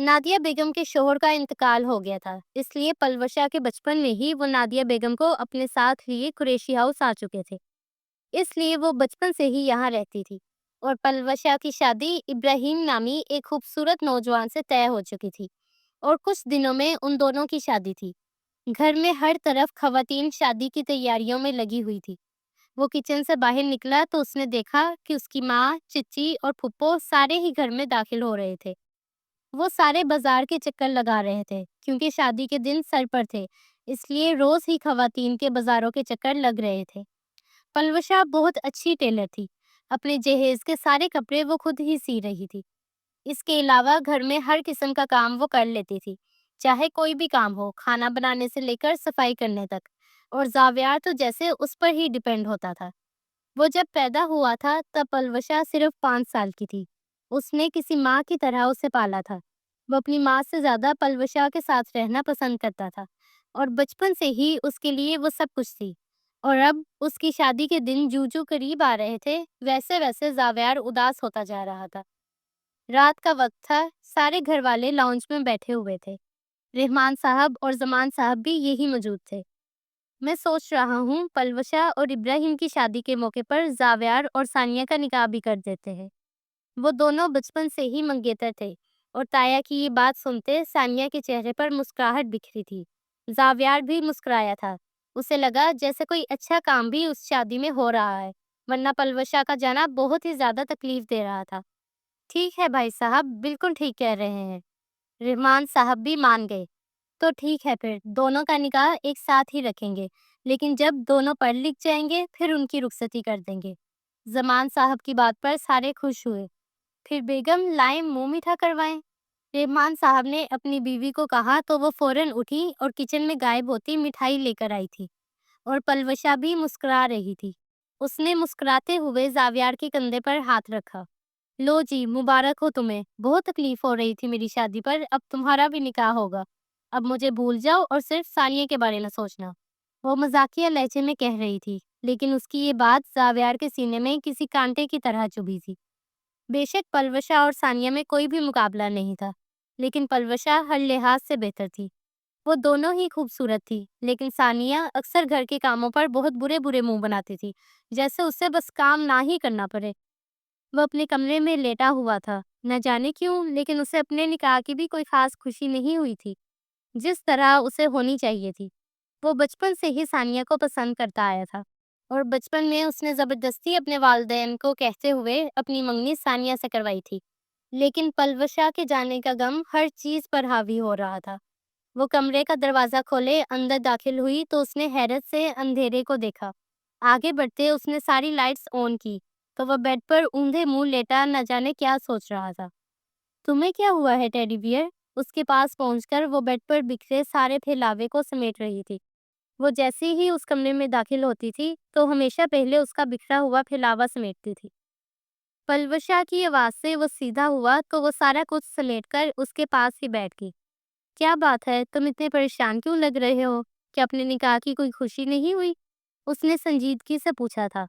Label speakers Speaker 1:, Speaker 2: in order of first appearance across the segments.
Speaker 1: Nadia بیگم کے شوہر کا انتقال ہو گیا تھا، اس لیے پلوشا کے بچپن میں ہی وہ نادیہ بیگم کو اپنے ساتھ لیے قریشی ہاؤس آ چکے تھے، اس لیے وہ بچپن سے ہی یہاں رہتی تھی۔ اور پلوشا کی شادی ابراہیم نامی ایک خوبصورت نوجوان سے طے ہو چکی تھی، اور کچھ دنوں میں ان دونوں کی شادی تھی۔ گھر میں ہر طرف خواتین شادی کی تیاریوں میں لگی ہوئی تھی۔ وہ کچن سے باہر نکلا تو اس نے دیکھا کہ اس کی ماں، چچی اور پھپھو سارے ہی گھر میں داخل ہو رہے تھے۔ وہ سارے بازار کے چکر لگا رہے تھے کیونکہ شادی کے دن سر پر تھے، اس لیے روز ہی خواتین کے بازاروں کے چکر لگ رہے تھے۔ پلوشا بہت اچھی ٹیلر تھی، اپنے جہیز کے سارے کپڑے وہ خود ہی سی رہی تھی۔ اس کے علاوہ گھر میں ہر قسم کا کام وہ کر لیتی تھی، چاہے کوئی بھی کام ہو، کھانا بنانے سے لے کر صفائی کرنے تک، اور زاویار تو جیسے اس پر ہی ڈیپینڈ ہوتا تھا۔ وہ جب پیدا ہوا تھا تب پلوشا صرف 5 سال کی تھی۔ اس نے کسی ماں کی طرح اسے پالا تھا۔ وہ اپنی ماں سے زیادہ پلوشا کے ساتھ رہنا پسند کرتا تھا، اور بچپن سے ہی اس کے لیے وہ سب کچھ تھی۔ اور اب اس کی شادی کے دن جو قریب آ رہے تھے، ویسے ویسے زاویار اداس ہوتا جا رہا تھا۔ رات کا وقت تھا، سارے گھر والے لاؤنج میں بیٹھے ہوئے تھے۔ رحمان صاحب اور زمان صاحب بھی یہی موجود تھے۔ میں سوچ رہا ہوں پلوشا اور ابراہیم کی شادی کے موقع پر زاویار اور ثانیہ کا نکاح بھی کر دیتے ہیں۔ وہ دونوں بچپن سے ہی منگیتر تھے، اور تایا کی یہ بات سنتے ثانیہ کے چہرے پر مسکراہٹ بکھری تھی۔ زاویار بھی مسکرایا تھا، اسے لگا جیسے کوئی اچھا کام بھی اس شادی میں ہو رہا ہے، ورنہ پلوشا کا جانا بہت ہی زیادہ تکلیف دے رہا تھا۔ ٹھیک ہے بھائی صاحب، بالکل ٹھیک کہہ رہے ہیں۔ رحمان صاحب بھی مان گئے۔ تو ٹھیک ہے، پھر دونوں کا نکاح ایک ساتھ ہی رکھیں گے، لیکن جب دونوں پڑھ لکھ جائیں گے پھر ان کی رخصتی کر دیں گے۔ زمان صاحب کی بات پر سارے خوش ہوئے۔ پھر بیگم لائیں منہ میٹھا کروائیں۔ رحمان صاحب نے اپنی بیوی کو کہا تو وہ فوراً اٹھی اور کچن میں غائب ہوتی مٹھائی لے کر آئی تھی، اور پلوشا بھی مسکرا رہی تھی۔ اس نے مسکراتے ہوئے زاویار کے کندھے پر ہاتھ رکھا۔ لو جی، مبارک ہو تمہیں، بہت تکلیف ہو رہی تھی میری شادی پر، اب تمہارا بھی نکاح ہوگا۔ اب مجھے بھول جاؤ اور صرف ثانیہ کے بارے میں سوچنا۔ وہ مزاقیہ لہجے میں کہہ رہی تھی، لیکن اس کی یہ بات زاویار کے سینے میں کسی کانٹے کی طرح چبھی تھی۔ بے شک پلوشا اور ثانیہ میں کوئی بھی مقابلہ نہیں تھا، لیکن پلوشا ہر لحاظ سے بہتر تھی۔ وہ دونوں ہی خوبصورت تھی، لیکن ثانیہ اکثر گھر کے کاموں پر بہت برے برے منہ بناتی تھی، جیسے اسے بس کام نہ ہی کرنا پڑے۔ وہ اپنے کمرے میں لیٹا ہوا تھا، نہ جانے کیوں، لیکن اسے اپنے نکاح کی بھی کوئی خاص خوشی نہیں ہوئی تھی جس طرح اسے ہونی چاہیے تھی۔ وہ بچپن سے ہی ثانیہ کو پسند کرتا آیا تھا، اور بچپن میں اس نے زبردستی اپنے والدین کو کہتے ہوئے اپنی منگنی ثانیہ سے کروائی تھی۔ لیکن پلوشا کے جانے کا غم ہر چیز پر حاوی ہو رہا تھا۔ وہ کمرے کا دروازہ کھولے اندر داخل ہوئی تو اس نے حیرت سے اندھیرے کو دیکھا۔ آگے بڑھتے اس نے ساری لائٹس آن کی تو وہ بیڈ پر اوندھے منہ لیٹا نہ جانے کیا سوچ رہا تھا۔ تمہیں کیا ہوا ہے ٹیڈی بیئر؟ اس کے پاس پہنچ کر وہ بیڈ پر بکھرے سارے پھیلاوے کو سمیٹ رہی تھی۔ وہ جیسے ہی اس کمرے میں داخل ہوتی تھی تو ہمیشہ پہلے اس کا بکھرا ہوا پھیلاوا سمیٹتی تھی۔ پلوشا کی آواز سے وہ سیدھا ہوا تو وہ سارا کچھ سمیٹ کر اس کے پاس ہی بیٹھ گئی۔ کیا بات ہے، تم اتنے پریشان کیوں لگ رہے ہو؟ کہ اپنے نکاح کی کوئی خوشی نہیں ہوئی؟ اس نے سنجیدگی سے پوچھا تھا۔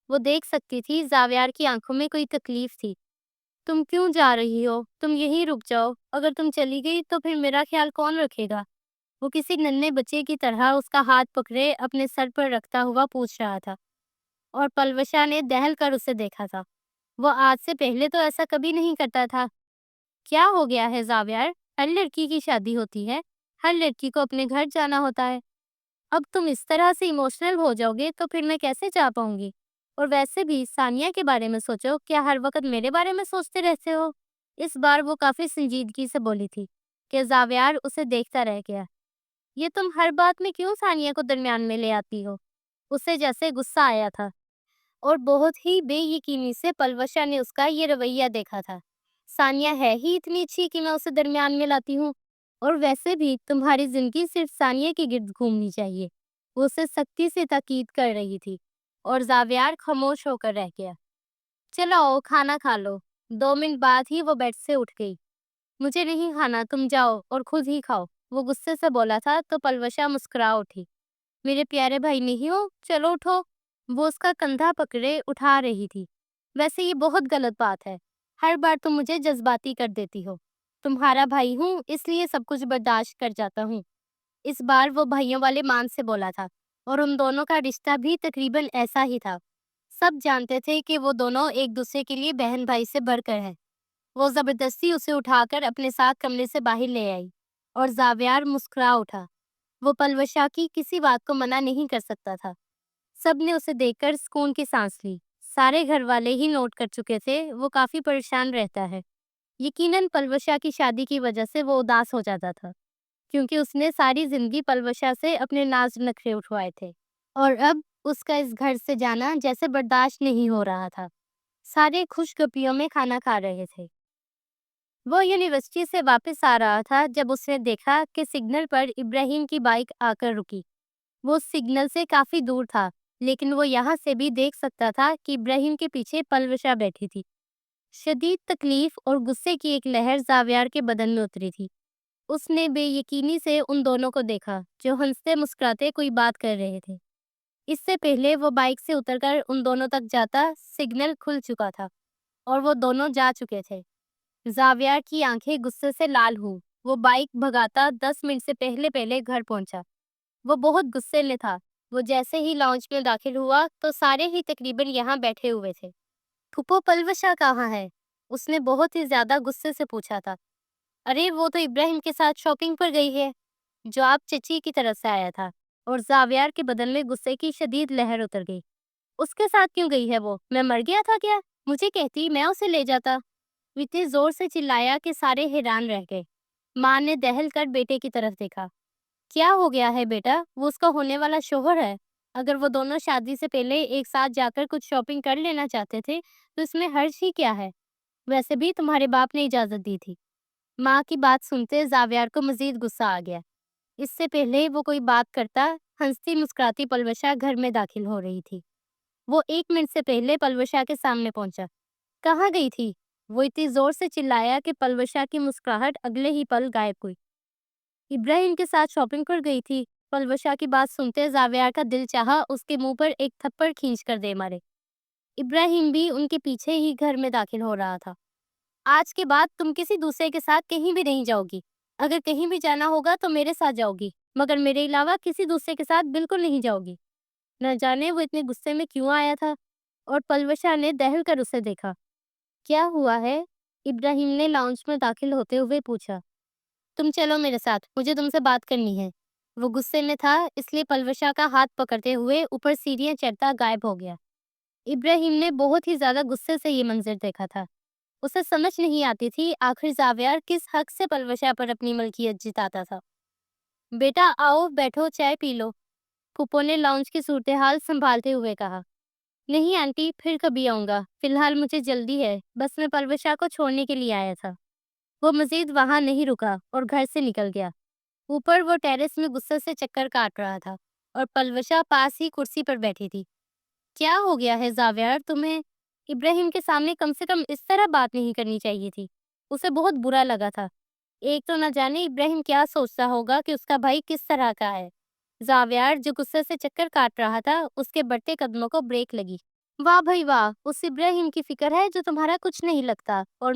Speaker 1: وہ دیکھ سکتی تھی زاویار کی آنکھوں میں کوئی تکلیف تھی۔ تم کیوں جا رہی ہو؟ تم یہیں رک جاؤ، اگر تم چلی گئی تو پھر میرا خیال کون رکھے گا؟ وہ کسی ننھے بچے کی طرح اس کا ہاتھ پکڑے اپنے سر پر رکھتا ہوا پوچھ رہا تھا، اور پلوشا نے دہل کر اسے دیکھا تھا۔ وہ آج سے پہلے تو ایسا کبھی نہیں کرتا تھا۔ کیا ہو گیا ہے زاویار؟ ہر لڑکی کی شادی ہوتی ہے، ہر لڑکی کو اپنے گھر جانا ہوتا ہے۔ اب تم اس طرح سے ایموشنل ہو جاؤ گے تو پھر میں کیسے جا پاؤں گی؟ اور ویسے بھی ثانیہ کے بارے میں سوچو، کیا ہر وقت میرے بارے میں سوچتے رہتے ہو؟ اس بار وہ کافی سنجیدگی سے بولی تھی کہ زاویار اسے دیکھتا رہ گیا۔ یہ تم ہر بات میں کیوں ثانیہ کو درمیان میں لے آتی ہو؟ اسے جیسے غصہ آیا تھا، اور بہت ہی بے یقینی سے پلوشا نے اس کا یہ رویہ دیکھا تھا۔ ثانیہ ہے ہی اتنی اچھی کہ میں اسے درمیان میں لاتی ہوں، اور ویسے بھی تمہاری زندگی صرف ثانیہ کے گرد گھومنی چاہیے۔ وہ اسے سختی سے تاکید کر رہی تھی، اور زاویار خاموش ہو کر رہ گیا۔ چلو آؤ، کھانا کھا لو۔ 2 منٹ بعد ہی وہ بیڈ سے اٹھ گئی۔ مجھے نہیں کھانا، تم جاؤ اور خود ہی کھاؤ، وہ غصے سے بولا تھا تو پلوشا مسکرا اٹھی۔ میرے پیارے بھائی نہیں ہو، چلو اٹھو۔ وہ اس کا کندھا پکڑے اٹھا رہی تھی۔ ویسے یہ بہت غلط بات ہے، ہر بار تم مجھے جذباتی کر دیتی ہو۔ تمہارا بھائی ہوں اس لیے سب کچھ برداشت کر جاتا ہوں۔ اس بار وہ بھائیوں والے مان سے بولا تھا اور ان دونوں کا رشتہ بھی تقریباً ایسا ہی تھا۔ سب جانتے تھے کہ وہ دونوں ایک دوسرے کے لیے بہن بھائی سے بڑھ کر ہیں۔ وہ زبردستی اسے اٹھا کر اپنے ساتھ کمرے سے باہر لے آئی اور زاویار مسکرا اٹھا۔ وہ پلوشا کی کسی بات کو منع نہیں کر سکتا تھا۔ سب نے اسے دیکھ کر سکون کی سانس لی۔ سارے گھر والے ہی نوٹ کر چکے تھے وہ کافی پریشان رہتا ہے۔ یقیناً پلوشا کی شادی کی وجہ سے وہ اداس ہو جاتا تھا، کیونکہ اس نے ساری زندگی پلوشا سے اپنے ناز نخرے اٹھوائے تھے اور اب اس کا اس گھر سے جانا جیسے برداشت نہیں ہو رہا تھا۔ سارے خوش گپیوں میں کھانا کھا رہے تھے۔ وہ یونیورسٹی سے واپس آ رہا تھا جب اس نے دیکھا کہ سگنل پر ابراہیم کی بائک آ کر رکی۔ وہ سگنل سے کافی دور تھا، لیکن وہ یہاں سے بھی دیکھ سکتا تھا کہ ابراہیم کے پیچھے پلوشا بیٹھی تھی۔ شدید تکلیف اور غصے کی ایک لہر زاویار کے بدن میں اتری تھی۔ اس نے بے یقینی سے ان دونوں کو دیکھا جو ہنستے مسکراتے کوئی بات کر رہے تھے۔ اس سے پہلے وہ بائک سے اتر کر ان دونوں تک جاتا، سگنل کھل چکا تھا اور وہ دونوں جا چکے تھے۔ زاویار کی آنکھیں غصے سے لال ہوں۔ وہ بائک بھگاتا 10 منٹ سے پہلے گھر پہنچا۔ وہ بہت غصے میں تھا۔ وہ جیسے ہی لاؤنج میں داخل ہوا تو سارے ہی تقریباً یہاں بیٹھے ہوئے تھے۔ پھپھو پلوشا کہاں ہے؟ اس نے بہت ہی زیادہ غصے سے پوچھا تھا۔ ارے وہ تو ابراہیم کے ساتھ شاپنگ پر گئی ہے، جو آپ چچی کی طرف سے آیا تھا۔ اور زاویار کے بدن میں غصے کی شدید لہر اتر گئی۔ اس کے ساتھ کیوں گئی ہے وہ؟ میں مر گیا تھا کیا؟ مجھے کہتی میں اسے لے جاتا۔ وہ اتنی زور سے چلایا کہ سارے حیران رہ گئے۔ ماں نے دہل کر بیٹے کی طرف دیکھا۔ کیا ہو گیا ہے بیٹا؟ وہ اس کا ہونے والا شوہر ہے۔ اگر وہ دونوں شادی سے پہلے ایک ساتھ جا کر کچھ شاپنگ کر لینا چاہتے تھے تو اس میں حرج ہی کیا ہے؟ ویسے بھی تمہارے باپ نے اجازت دی تھی۔ ماں کی بات سنتے زاویار کو مزید غصہ آ گیا۔ اس سے پہلے وہ کوئی بات کرتا، ہنستی مسکراتی پلوشا گھر میں داخل ہو رہی تھی۔ وہ 1 منٹ سے پہلے پلوشا کے سامنے پہنچا۔ کہاں گئی تھی؟ وہ اتنی زور سے چلایا کہ پلوشا کی مسکراہٹ اگلے ہی پل غائب ہوئی۔ ابراہیم کے ساتھ شاپنگ پر گئی تھی۔ پلوشا کی بات سنتے زاویار کا دل چاہا اس کے منہ پر ایک تھپڑ کھینچ کر دے مارے۔ ابراہیم بھی ان کے پیچھے ہی گھر میں داخل ہو رہا تھا۔ آج کے بعد تم کسی دوسرے کے ساتھ کہیں بھی نہیں جاؤ گی۔ اگر کہیں بھی جانا ہوگا تو میرے ساتھ جاؤ گی، مگر میرے علاوہ کسی دوسرے کے ساتھ بالکل نہیں جاؤ گی۔ نہ جانے وہ اتنے غصے میں کیوں آیا تھا، اور پلوشا نے دہل کر اسے دیکھا۔ کیا ہوا ہے؟ ابراہیم نے لاؤنج میں داخل ہوتے ہوئے پوچھا۔ تم چلو میرے ساتھ، مجھے تم سے بات کرنی ہے۔ وہ غصے میں تھا، اس لیے پلوشا کا ہاتھ پکڑتے ہوئے اوپر سیڑھیاں چڑھتا غائب ہو گیا۔ ابراہیم نے بہت ہی زیادہ غصے سے یہ منظر دیکھا تھا۔ اسے سمجھ نہیں آتی تھی آخر زاویار کس حق سے پلوشا پر اپنی ملکیت جتاتا تھا۔ بیٹا آؤ بیٹھو، چائے پی لو، پھپھو نے لاؤنج کی صورتحال سنبھالتے ہوئے کہا۔ نہیں آنٹی، پھر کبھی آؤں گا، فی الحال مجھے جلدی ہے، بس میں پلوشا کو چھوڑنے کے لیے آیا تھا۔ وہ مزید وہاں نہیں رکا اور گھر سے نکل گیا۔ اوپر وہ ٹیرس میں غصے سے چکر کاٹ رہا تھا اور پلوشا پاس ہی کرسی پر بیٹھی تھی۔ کیا ہو گیا ہے زاویار تمہیں؟ ابراہیم کے سامنے کم سے کم اس طرح بات نہیں کرنی چاہیے تھی۔ اسے بہت برا لگا تھا۔ ایک تو نہ جانے ابراہیم کیا سوچتا ہوگا کہ اس کا بھائی کس طرح کا ہے۔ زاویار جو غصے سے چکر کاٹ رہا تھا، اس کے بڑھتے قدموں کو بریک لگی۔ واہ بھائی واہ، اس ابراہیم کی فکر ہے جو تمہارا کچھ نہیں لگتا، اور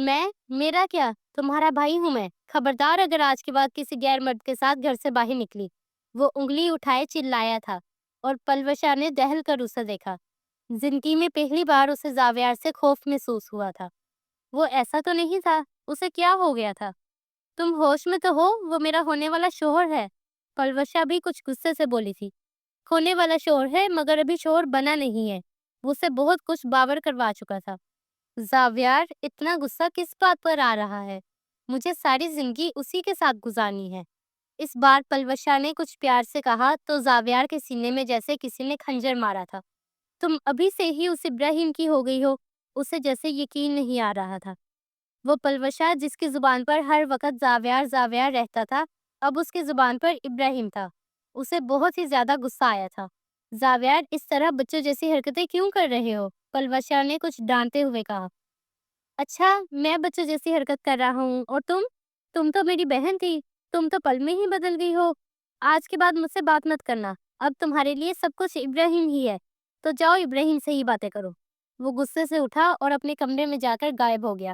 Speaker 1: میرا کیا؟ تمہارا بھائی ہوں میں۔ خبردار اگر آج کے بعد کسی غیر مرد کے ساتھ گھر سے باہر نکلی۔ وہ انگلی اٹھائے چلایا تھا اور پلوشا نے دہل کر اسے دیکھا۔ زندگی میں پہلی بار اسے زاویار سے خوف محسوس ہوا تھا۔ وہ ایسا تو نہیں تھا، اسے کیا ہو گیا تھا؟ تم ہوش میں تو ہو؟ وہ میرا ہونے والا شوہر ہے، پلوشا بھی کچھ غصے سے بولی تھی۔ ہونے والا شوہر ہے مگر ابھی شوہر بنا نہیں ہے۔ وہ اسے بہت کچھ باور کروا چکا تھا۔ زاویار، اتنا غصہ کس بات پر آ رہا ہے؟ مجھے ساری زندگی اسی کے ساتھ گزارنی ہے۔ اس بار پلوشا نے کچھ پیار سے کہا تو زاویار کے سینے میں جیسے کسی نے خنجر مارا تھا۔ تم ابھی سے ہی اس ابراہیم کی ہو گئی ہو؟ اسے جیسے یقین نہیں آ رہا تھا۔ وہ پلوشا جس کی زبان پر ہر وقت زاویار زاویار رہتا تھا، اب اس کی زبان پر ابراہیم تھا۔ اسے بہت ہی زیادہ غصہ آیا تھا۔ زاویار، اس طرح بچوں جیسی حرکتیں کیوں کر رہے ہو؟ پلوشا نے کچھ ڈانٹتے ہوئے کہا۔ اچھا، میں بچوں جیسی حرکت کر رہا ہوں، اور تم تو میری بہن تھی، تم تو پل میں ہی بدل گئی ہو۔ آج کے بعد مجھ سے بات مت کرنا، اب تمہارے لیے سب کچھ ابراہیم ہی ہے، تو جاؤ ابراہیم سے ہی باتیں کرو۔ وہ غصے سے اٹھا اور اپنے کمرے میں جا کر غائب ہو گیا۔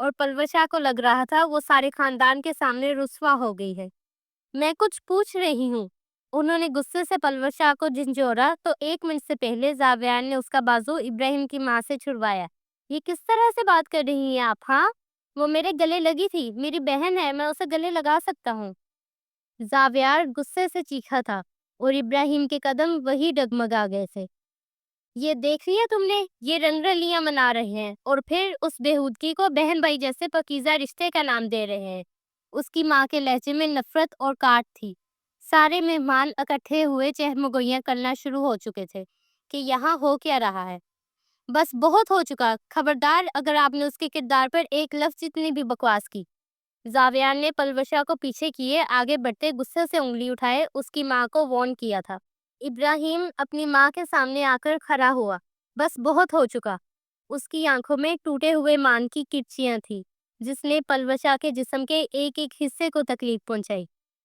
Speaker 1: اور پلوشا کو لگ رہا تھا وہ سارے خاندان کے سامنے رسوا ہو گئی ہے۔ میں کچھ پوچھ رہی ہوں۔ انہوں نے غصے سے پلوشا کو جھنجھوڑا تو 1 منٹ سے پہلے زاویار نے اس کا بازو ابراہیم کی ماں سے چھڑوایا۔ یہ کس طرح سے بات کر رہی ہیں آپ؟ ہاں، وہ میرے گلے لگی تھی، میری بہن ہے، میں اسے گلے لگا سکتا ہوں۔ زاویار غصے سے چیخا تھا اور ابراہیم کے قدم وہی ڈگمگا گئے تھے۔ یہ دیکھ لیا تم نے، یہ رنگ رلیاں منا رہے ہیں اور پھر اس بےہودگی کو بہن بھائی جیسے پاکیزہ رشتے کا نام دے رہے ہیں۔ اس کی ماں کے لہجے میں نفرت اور کاٹ تھی۔ سارے مہمان اکٹھے ہوئے چہمگوئیاں کرنا شروع ہو چکے تھے کہ یہاں ہو کیا رہا ہے۔ بس بہت ہو چکا، خبردار اگر آپ نے اس کے کردار پر ایک لفظ جتنی بھی بکواس کی۔ زاویار نے پلوشا کو پیچھے کیے آگے بڑھتے غصے سے انگلی اٹھائے اس کی ماں کو وارن کیا تھا۔ ابراہیم اپنی ماں کے سامنے آ کر کھڑا ہوا۔ بس بہت ہو چکا۔ اس کی آنکھوں میں ٹوٹے ہوئے مان کی کرچیاں تھیں جس نے پلوشا کے جسم کے ایک ایک حصے کو تکلیف پہنچائی۔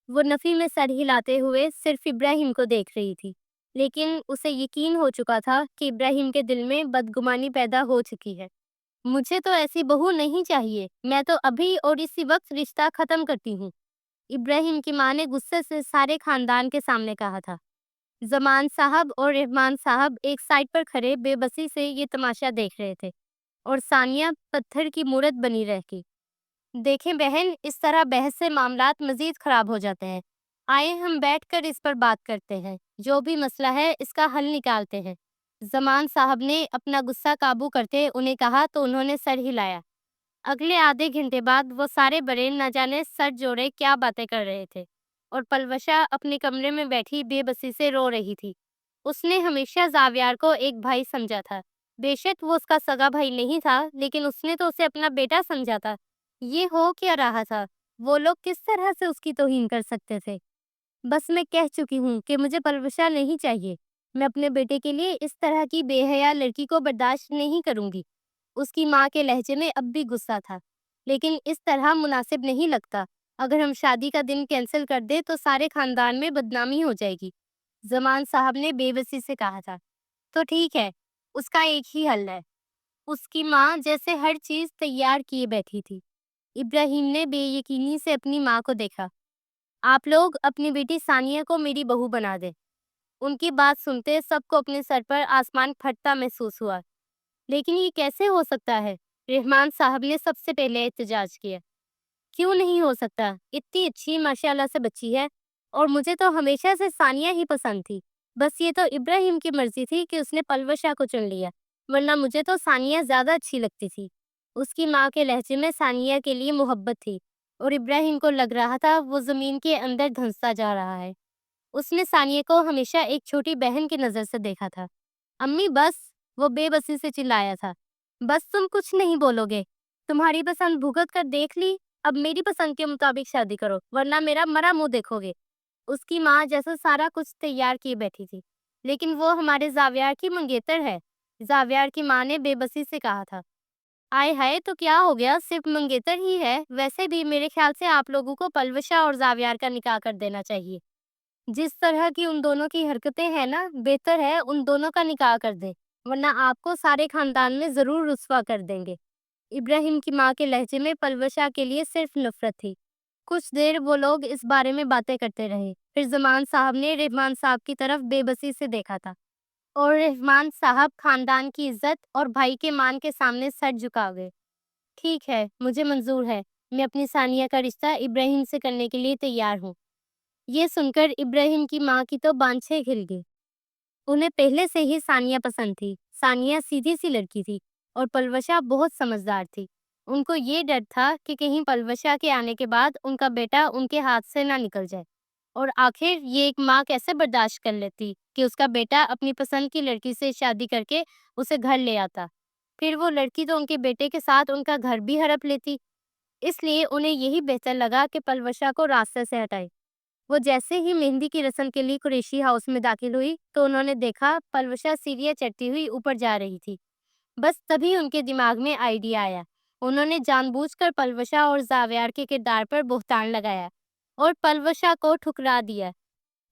Speaker 1: وہ نفی میں سر ہلاتے ہوئے صرف ابراہیم کو دیکھ رہی تھی، لیکن اسے یقین ہو چکا تھا کہ ابراہیم کے دل میں بدگمانی پیدا ہو چکی ہے۔ مجھے تو ایسی بہو نہیں چاہیے، میں تو ابھی اور اسی وقت رشتہ ختم کرتی ہوں، ابراہیم کی ماں نے غصے سے سارے خاندان کے سامنے کہا تھا۔ زمان صاحب اور رحمان صاحب ایک سائڈ پر کھڑے بے بسی سے یہ تماشا دیکھ رہے تھے اور ثانیہ پتھر کی مورت بنی رہ گئی۔ دیکھیں بہن، اس طرح بحث سے معاملات مزید خراب ہو جاتے ہیں۔ آئے ہم بیٹھ کر اس پر بات کرتے ہیں، جو بھی مسئلہ ہے اس کا حل نکالتے ہیں۔ زمان صاحب نے اپنا غصہ قابو کرتے انہیں کہا تو انہوں نے سر ہلایا۔ اگلے آدھے گھنٹے بعد وہ سارے بڑے نہ جانے سر جوڑے کیا باتیں کر رہے تھے اور پلوشا اپنے کمرے میں بیٹھی بے بسی سے رو رہی تھی۔ اس نے ہمیشہ زاویار کو ایک بھائی سمجھا تھا۔ بے شک وہ اس کا سگا بھائی نہیں تھا، لیکن اس نے تو اسے اپنا بیٹا سمجھا تھا۔ یہ ہو کیا رہا تھا؟ وہ لوگ کس طرح سے اس کی توہین کر سکتے تھے؟ بس میں کہہ چکی ہوں کہ مجھے پلوشا نہیں چاہیے۔ میں اپنے بیٹے کے لیے اس طرح کی بے حیا لڑکی کو برداشت نہیں کروں گی۔ اس کی ماں کے لہجے میں اب بھی غصہ تھا، لیکن اس طرح مناسب نہیں لگتا۔ اگر ہم شادی کا دن کینسل کر دیں تو سارے خاندان میں بدنامی ہو جائے گی، زمان صاحب نے بے بسی سے کہا تھا۔ تو ٹھیک ہے، اس کا ایک ہی حل ہے۔ اس کی ماں جیسے ہر چیز تیار کیے بیٹھی تھی۔ ابراہیم نے بے یقینی سے اپنی ماں کو دیکھا۔ آپ لوگ اپنی بیٹی ثانیہ کو میری بہو بنا دیں۔ ان کی بات سنتے سب کو اپنے سر پر آسمان پھٹتا محسوس ہوا۔ لیکن یہ کیسے ہو سکتا ہے؟ رحمان صاحب نے سب سے پہلے احتجاج کیا۔ کیوں نہیں ہو سکتا؟ اتنی اچھی ماشاءاللہ سے بچی ہے، اور مجھے تو ہمیشہ سے ثانیہ ہی پسند تھی۔ بس یہ تو ابراہیم کی مرضی تھی کہ اس نے پلوشا کو چن لیا، ورنہ مجھے تو ثانیہ زیادہ اچھی لگتی تھی۔ اس کی ماں کے لہجے میں ثانیہ کے لیے محبت تھی اور ابراہیم کو لگ رہا تھا وہ زمین کے اندر دھنستا جا رہا ہے۔ اس نے ثانیہ کو ہمیشہ ایک چھوٹی بہن کی نظر سے دیکھا تھا۔ امی بس، وہ بے بسی سے چلایا تھا۔ بس تم کچھ نہیں بولو گے؟ تمہاری پسند بھگت کر دیکھ لی، اب میری پسند کے مطابق شادی کرو ورنہ میرا مرا منہ دیکھو گے۔ اس کی ماں جیسے سارا کچھ تیار کیے بیٹھی تھی۔ لیکن وہ ہمارے زاویار کی منگیتر ہے، زاویار کی ماں نے بے بسی سے کہا تھا۔ آئے ہائے، تو کیا ہو گیا؟ صرف منگیتر ہی ہے؟ ویسے بھی میرے خیال سے آپ لوگوں کو پلوشا اور زاویار کا نکاح کر دینا چاہیے۔ جس طرح کی ان دونوں کی حرکتیں ہیں نا، بہتر ہے ان دونوں کا نکاح کر دیں، ورنہ آپ کو سارے خاندان میں ضرور رسوا کر دیں گے۔ ابراہیم کی ماں کے لہجے میں پلوشا کے لیے صرف نفرت تھی۔ کچھ دیر وہ لوگ اس بارے میں باتیں کرتے رہے، پھر زمان صاحب نے رحمان صاحب کی طرف بے بسی سے دیکھا تھا، اور رحمان صاحب خاندان کی عزت اور بھائی کے مان کے سامنے سر جھکا گئے۔ ٹھیک ہے، مجھے منظور ہے، میں اپنی ثانیہ کا رشتہ ابراہیم سے کرنے کے لیے تیار ہوں۔ یہ سن کر ابراہیم کی ماں کی تو بانچھیں کھل گئی۔ انہیں پہلے سے ہی ثانیہ پسند تھی۔ ثانیہ سیدھی سی لڑکی تھی اور پلوشا بہت سمجھدار تھی۔ ان کو یہ ڈر تھا کہ کہیں پلوشا کے آنے کے بعد ان کا بیٹا ان کے ہاتھ سے نہ نکل جائے، اور آخر یہ ایک ماں کیسے برداشت کر لیتی کہ اس کا بیٹا اپنی پسند کی لڑکی سے شادی کر کے اسے گھر لے آتا، پھر وہ لڑکی تو ان کے بیٹے کے ساتھ ان کا گھر بھی ہڑپ لیتی۔ اس لیے انہیں یہی بہتر لگا کہ پلوشا کو راستے سے ہٹائے۔ وہ جیسے ہی مہندی کی رسم کے لیے قریشی ہاؤس میں داخل ہوئی تو انہوں نے دیکھا پلوشا سیڑھیاں چڑھتی ہوئی اوپر جا رہی تھی۔ بس تبھی ان کے دماغ میں آئیڈیا آیا۔ انہوں نے جان بوجھ کر پلوشا اور زاویار کے کردار پر بہتان لگایا اور پلوشا کو ٹھکرا دیا۔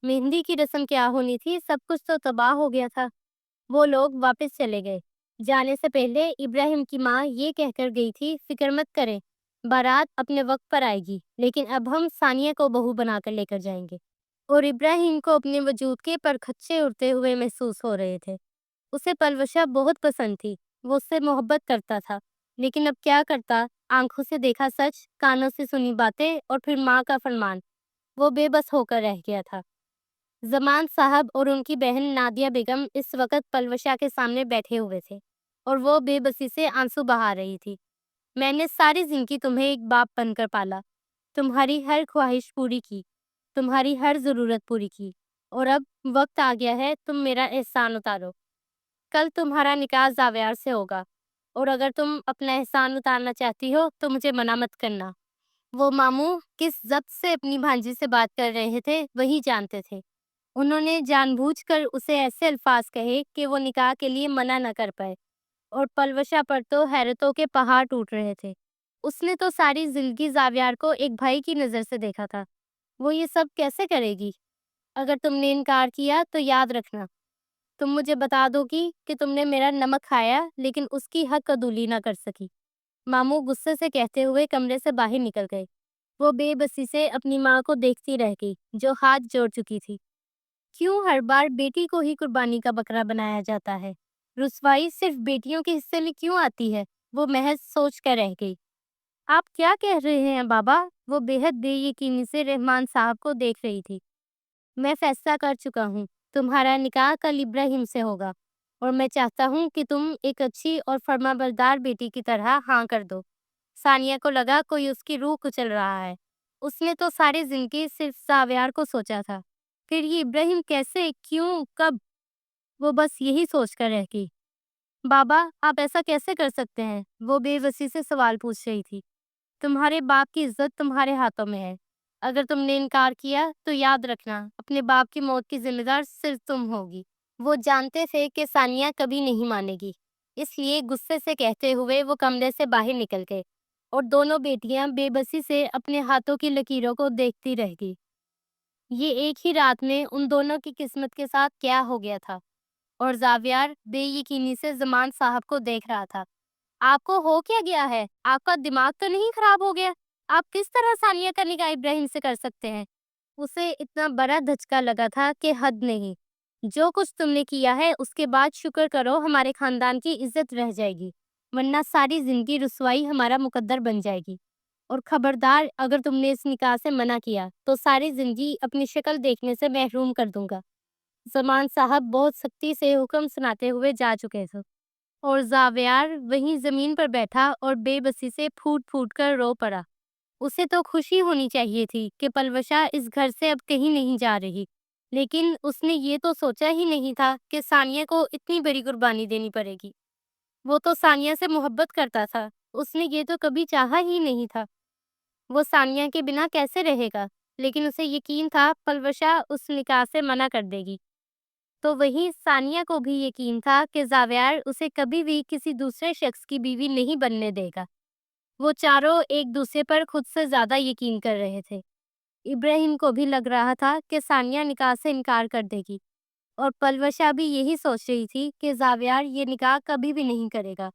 Speaker 1: مہندی کی رسم کیا ہونی تھی، سب کچھ تو تباہ ہو گیا تھا۔ وہ لوگ واپس چلے گئے۔ جانے سے پہلے ابراہیم کی ماں یہ کہہ کر گئی تھی، فکر مت کریں، بارات اپنے وقت پر آئے گی، لیکن اب ہم ثانیہ کو بہو بنا کر لے کر جائیں گے۔ اور ابراہیم کو اپنے وجود کے پرخچے اڑتے ہوئے محسوس ہو رہے تھے۔ اسے پلوشہ بہت پسند تھی، وہ اس سے محبت کرتا تھا، لیکن اب کیا کرتا؟ آنکھوں سے دیکھا سچ، کانوں سے سنی باتیں، اور پھر ماں کا فرمان، وہ بے بس ہو کر رہ گیا تھا۔ زمان صاحب اور ان کی بہن نادیہ بیگم اس وقت پلوشہ کے سامنے بیٹھے ہوئے تھے، اور وہ بے بسی سے آنسو بہا رہی تھی۔ میں نے ساری زندگی تمہیں ایک باپ بن کر پالا، تمہاری ہر خواہش پوری کی، تمہاری ہر ضرورت پوری کی، اور اب وقت آ گیا ہے تم میرا احسان اتارو۔ کل تمہارا نکاح زاویار سے ہوگا، اور اگر تم اپنا احسان اتارنا چاہتی ہو تو مجھے منع مت کرنا۔ وہ ماموں کس ضبط سے اپنی بھانجی سے بات کر رہے تھے وہی جانتے تھے۔ انہوں نے جان بوجھ کر اسے ایسے الفاظ کہے کہ وہ نکاح کے لیے منع نہ کر پائے، اور پلوشہ پر تو حیرتوں کے پہاڑ ٹوٹ رہے تھے۔ اس نے تو ساری زندگی زاویار کو ایک بھائی کی نظر سے دیکھا تھا، وہ یہ سب کیسے کرے گی؟ اگر تم نے انکار کیا تو یاد رکھنا، تم مجھے بتا دو گی کہ تم نے میرا نمک کھایا لیکن اس کی حق عدولی نہ کر سکی۔ ماموں غصے سے کہتے ہوئے کمرے سے باہر نکل گئے۔ وہ بے بسی سے اپنی ماں کو دیکھتی رہ گئی جو ہاتھ جوڑ چکی تھی۔ کیوں ہر بار بیٹی کو ہی قربانی کا بکرا بنایا جاتا ہے؟ رسوائی صرف بیٹیوں کے حصے میں کیوں آتی ہے؟ وہ محض سوچ کر رہ گئی۔ آپ کیا کہہ رہے ہیں بابا؟ وہ بے حد بے یقینی سے رحمان صاحب کو دیکھ رہی تھی۔ میں فیصلہ کر چکا ہوں، تمہارا نکاح کل ابراہیم سے ہوگا، اور میں چاہتا ہوں کہ تم ایک اچھی اور فرما بردار بیٹی کی طرح ہاں کر دو۔ ثانیہ کو لگا کوئی اس کی روح کچل رہا ہے۔ اس نے تو ساری زندگی صرف زاویار کو سوچا تھا، پھر یہ ابراہیم کیسے، کیوں، کب؟ وہ بس یہی سوچ کر رہ گئی۔ بابا آپ ایسا کیسے کر سکتے ہیں؟ وہ بے بسی سے سوال پوچھ رہی تھی۔ تمہارے باپ کی عزت تمہارے ہاتھوں میں ہے، اگر تم نے انکار کیا تو یاد رکھنا اپنے باپ کی موت کی ذمہ دار صرف تم ہوگی۔ وہ جانتے تھے کہ ثانیہ کبھی نہیں مانے گی، اس لیے غصے سے کہتے ہوئے وہ کمرے سے باہر نکل گئے، اور دونوں بیٹیاں بے بسی سے اپنے ہاتھوں کی لکیروں کو دیکھتی رہ گئی۔ یہ ایک ہی رات میں ان دونوں کی قسمت کے ساتھ کیا ہو گیا تھا، اور زاویار بے یقینی سے زمان صاحب کو دیکھ رہا تھا۔ آپ کو ہو کیا گیا ہے؟ آپ کا دماغ تو نہیں خراب ہو گیا؟ آپ کس طرح ثانیہ کا نکاح ابراہیم سے کر سکتے ہیں؟ اسے اتنا بڑا دھچکا لگا تھا کہ حد نہیں۔ جو کچھ تم نے کیا ہے اس کے بعد شکر کرو ہمارے خاندان کی عزت رہ جائے گی، ورنہ ساری زندگی رسوائی ہمارا مقدر بن جائے گی۔ اور خبردار اگر تم نے اس نکاح سے منع کیا تو ساری زندگی اپنی شکل دیکھنے سے محروم کر دوں گا۔ زمان صاحب بہت سختی سے حکم سناتے ہوئے جا چکے تھے، اور زاویار وہیں زمین پر بیٹھا اور بے بسی سے پھوٹ پھوٹ کر رو پڑا۔ اسے تو خوشی ہونی چاہیے تھی کہ پلوشہ اس گھر سے اب کہیں نہیں جا رہی، لیکن اس نے یہ تو سوچا ہی نہیں تھا کہ ثانیہ کو اتنی بڑی قربانی دینی پڑے گی۔ وہ تو ثانیہ سے محبت کرتا تھا، اس نے یہ تو کبھی چاہا ہی نہیں تھا۔ وہ ثانیہ کے بنا کیسے رہے گا؟ لیکن اسے یقین تھا پلوشہ اس نکاح سے منع کر دے گی۔ تو وہیں ثانیہ کو بھی یقین تھا کہ زاویار اسے کبھی بھی کسی دوسرے شخص کی بیوی نہیں بننے دے گا۔ وہ چاروں ایک دوسرے پر خود سے زیادہ یقین کر رہے تھے۔ ابراہیم کو بھی لگ رہا تھا کہ ثانیہ نکاح سے انکار کر دے گی، اور پلوشہ بھی یہی سوچ رہی تھی کہ زاویار یہ نکاح کبھی بھی نہیں کرے گا،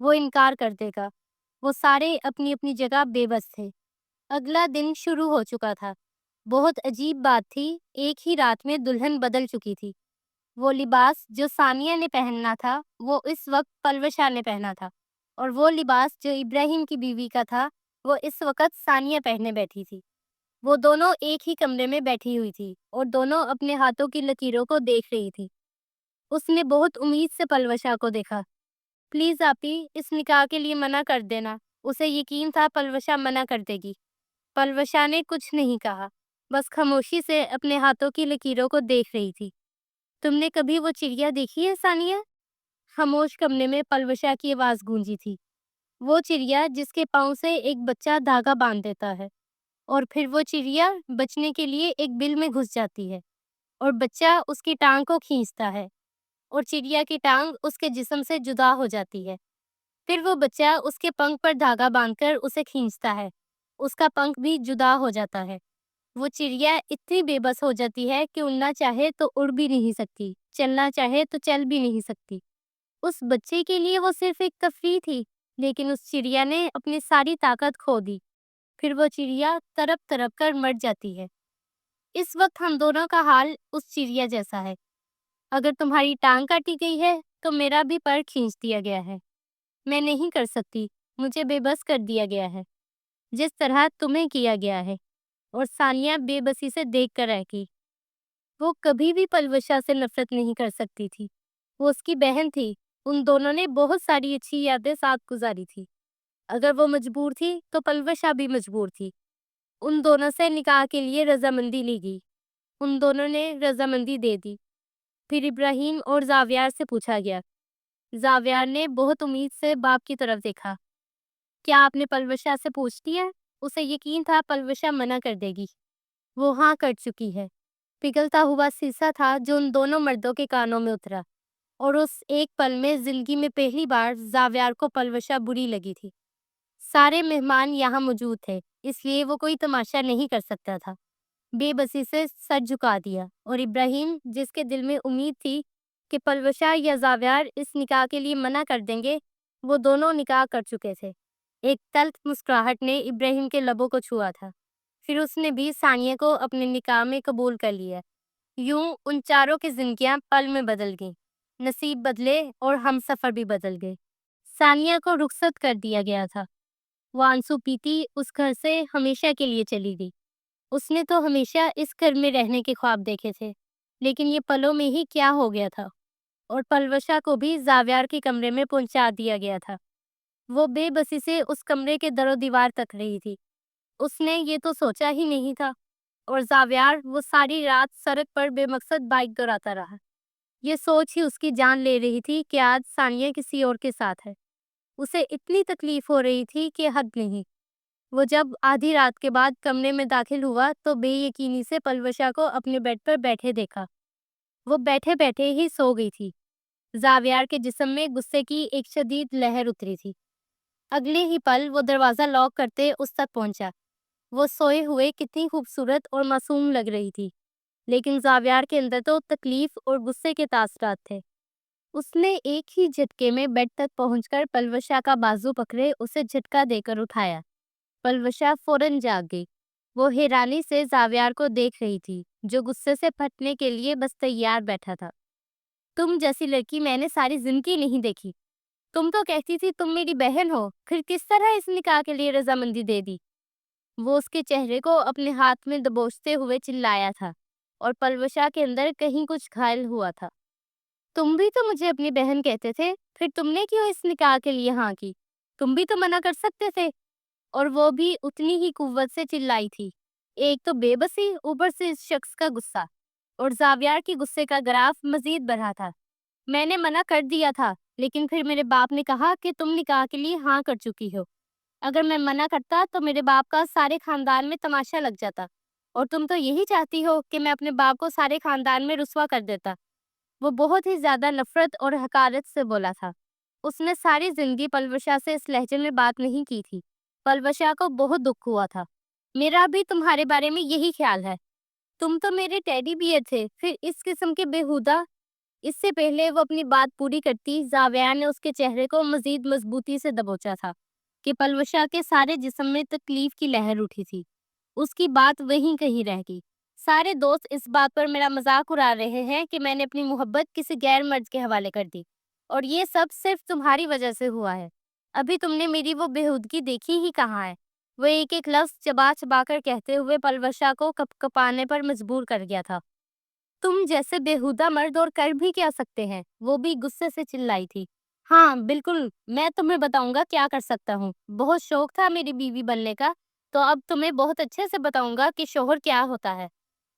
Speaker 1: وہ انکار کر دے گا۔ وہ سارے اپنی اپنی جگہ بے بس تھے۔ اگلا دن شروع ہو چکا تھا۔ بہت عجیب بات تھی، ایک ہی رات میں دلہن بدل چکی تھی۔ وہ لباس جو ثانیہ نے پہننا تھا وہ اس وقت پلوشہ نے پہنا تھا، اور وہ لباس جو ابراہیم کی بیوی کا تھا وہ اس وقت ثانیہ پہنے بیٹھی تھی۔ وہ دونوں ایک ہی کمرے میں بیٹھی ہوئی تھی، اور دونوں اپنے ہاتھوں کی لکیروں کو دیکھ رہی تھی۔ اس نے بہت امید سے پلوشہ کو دیکھا۔ پلیز آپی اس نکاح کے لیے منع کر دینا۔ اسے یقین تھا پلوشہ منع کر دے گی۔ پلوشہ نے کچھ نہیں کہا، بس خاموشی سے اپنے ہاتھوں کی لکیروں کو دیکھ رہی تھی۔ تم نے کبھی وہ چڑیا دیکھی ہے ثانیہ؟ خاموش کمرے میں پلوشہ کی آواز گونجی تھی۔ وہ چڑیا جس کے پاؤں سے ایک بچہ دھاگا باندھ دیتا ہے، اور پھر وہ چڑیا بچنے کے لیے ایک بل میں گھس جاتی ہے، اور بچہ اس کی ٹانگ کو کھینچتا ہے، اور چڑیا کی ٹانگ اس کے جسم سے جدا ہو جاتی ہے۔ پھر وہ بچہ اس کے پنکھ پر دھاگا باندھ کر اسے کھینچتا ہے، اس کا پنکھ بھی جدا ہو جاتا ہے۔ وہ چڑیا اتنی بے بس ہو جاتی ہے کہ اڑنا چاہے تو اڑ بھی نہیں سکتی، چلنا چاہے تو چل بھی نہیں سکتی۔ اس بچے کے لیے وہ صرف ایک تفریح تھی، لیکن اس چڑیا نے اپنی ساری طاقت کھو دی۔ پھر وہ چڑیا تڑپ تڑپ کر مر جاتی ہے۔ اس وقت ہم دونوں کا حال اس چڑیا جیسا ہے۔ اگر تمہاری ٹانگ کاٹی گئی ہے تو میرا بھی پر کھینچ دیا گیا ہے۔ میں نہیں کر سکتی، مجھے بے بس کر دیا گیا ہے، جس طرح تمہیں کیا گیا ہے۔ اور ثانیہ بے بسی سے دیکھ کر رہ گئی۔ وہ کبھی بھی پلوشا سے نفرت نہیں کر سکتی تھی۔ وہ اس کی بہن تھی۔ ان دونوں نے بہت ساری اچھی یادیں ساتھ گزاری تھی۔ اگر وہ مجبور تھی تو پلوشا بھی مجبور تھی۔ ان دونوں سے نکاح کے لیے رضامندی لی گئی۔ ان دونوں نے رضامندی دے دی۔ پھر ابراہیم اور زاویار سے پوچھا گیا۔ زاویار نے بہت امید سے باپ کی طرف دیکھا۔ کیا آپ نے پلوشا سے پوچھ لیا؟ اسے یقین تھا پلوشا منع کر دے گی۔ وہ ہاں کر چکی ہے۔ پگھلتا ہوا سیسا تھا جو ان دونوں مردوں کے کانوں میں اترا، اور اس ایک پل میں زندگی میں پہلی بار زاویار کو پلوشا بری لگی تھی۔ سارے مہمان یہاں موجود تھے، اس لیے وہ کوئی تماشا نہیں کر سکتا تھا۔ بے بسی سے سر جھکا دیا، اور ابراہیم، جس کے دل میں امید تھی کہ پلوشا یا زاویار اس نکاح کے لیے منع کر دیں گے، وہ دونوں نکاح کر چکے تھے۔ ایک تلخ مسکراہٹ نے ابراہیم کے لبوں کو چھوا تھا۔ پھر اس نے بھی ثانیہ کو اپنے نکاح میں قبول کر لیا۔ یوں ان چاروں کی زندگیاں پل میں بدل گئیں۔ نصیب بدلے اور ہم سفر بھی بدل گئے۔ ثانیہ کو رخصت کر دیا گیا تھا۔ وہ آنسو پیتی اس گھر سے ہمیشہ کے لیے چلی گئی۔ اس نے تو ہمیشہ اس گھر میں رہنے کے خواب دیکھے تھے، لیکن یہ پلوں میں ہی کیا ہو گیا تھا۔ اور پلوشا کو بھی زاویار کے کمرے میں پہنچا دیا گیا تھا۔ وہ بے بسی سے اس کمرے کے در و دیوار تک رہی تھی۔ اس نے یہ تو سوچا ہی نہیں تھا۔ اور زاویار وہ ساری رات سڑک پر بے مقصد بائک دوڑاتا رہا۔ یہ سوچ ہی اس کی جان لے رہی تھی کہ آج ثانیہ کسی اور کے ساتھ ہے۔ اسے اتنی تکلیف ہو رہی تھی کہ حد نہیں۔ وہ جب آدھی رات کے بعد کمرے میں داخل ہوا تو بے یقینی سے پلوشا کو اپنے بیڈ پر بیٹھے دیکھا۔ وہ بیٹھے بیٹھے ہی سو گئی تھی۔ زاویار کے جسم میں غصے کی ایک شدید لہر اتری تھی۔ اگلے ہی پل وہ دروازہ لاک کرتے اس تک پہنچا۔ وہ سوئے ہوئے کتنی خوبصورت اور معصوم لگ رہی تھی، لیکن زاویار کے اندر تو تکلیف اور غصے کے تاثرات تھے۔ اس نے ایک ہی جھٹکے میں بیڈ تک پہنچ کر پلوشا کا بازو پکڑے اسے جھٹکا دے کر اٹھایا۔ پلوشا فوراً جاگ گئی۔ وہ حیرانی سے زاویار کو دیکھ رہی تھی، جو غصے سے پھٹنے کے لیے بس تیار بیٹھا تھا۔ تم جیسی لڑکی میں نے ساری زندگی نہیں دیکھی۔ تم تو کہتی تھی تم میری بہن ہو، پھر کس طرح اس نکاح کے لیے رضامندی دے دی؟ وہ اس کے چہرے کو اپنے ہاتھ میں دبوچتے ہوئے چلایا تھا، اور پلوشا کے اندر کہیں کچھ گھائل ہوا تھا۔ تم بھی تو مجھے اپنی بہن کہتے تھے، پھر تم نے کیوں اس نکاح کے لیے ہاں کی؟ تم بھی تو منع کر سکتے تھے۔ اور وہ بھی اتنی ہی قوت سے چلائی تھی۔ ایک تو بے بسی، اوپر سے اس شخص کا غصہ، اور زاویار کی غصے کا گراف مزید بڑھا تھا۔ میں نے منع کر دیا تھا، لیکن پھر میرے باپ نے کہا کہ تم نکاح کے لیے ہاں کر چکی ہو۔ اگر میں منع کرتا تو میرے باپ کا سارے خاندان میں تماشا لگ جاتا، اور تم تو یہی چاہتی ہو کہ میں اپنے باپ کو سارے خاندان میں رسوا کر دیتا۔ وہ بہت ہی زیادہ نفرت اور حقارت سے بولا تھا۔ اس نے ساری زندگی پلوشا سے اس لہجے میں بات نہیں کی تھی۔ پلوشا کو بہت دکھ ہوا تھا۔ میرا بھی تمہارے بارے میں یہی خیال ہے۔ تم تو میرے ٹیڈی بیئر تھے، پھر اس قسم کے بےہودہ۔ اس سے پہلے وہ اپنی بات پوری کرتی، زاویار نے اس کے چہرے کو مزید مضبوطی سے دبوچا تھا کہ پلوشا کے سارے جسم میں تکلیف کی لہر اٹھی تھی۔ اس کی بات وہیں کہیں رہ گئی۔ سارے دوست اس بات پر میرا مذاق اڑا رہے ہیں کہ میں نے اپنی محبت کسی غیر مرد کے حوالے کر دی، اور یہ سب صرف تمہاری وجہ سے ہوا ہے۔ ابھی تم نے میری وہ بےہودگی دیکھی ہی کہاں ہے؟ وہ ایک ایک لفظ چبا چبا کر کہتے ہوئے پلوشا کو کپ کپانے پر مجبور کر گیا تھا۔ تم جیسے بےہودہ مرد اور کر بھی کیا سکتے ہیں؟ وہ بھی غصے سے چلائی تھی۔ ہاں بالکل، میں تمہیں بتاؤں گا کیا کر سکتا ہوں۔ بہت شوق تھا میری بیوی بننے کا، تو اب تمہیں بہت اچھے سے بتاؤں گا کہ شوہر کیا ہوتا ہے۔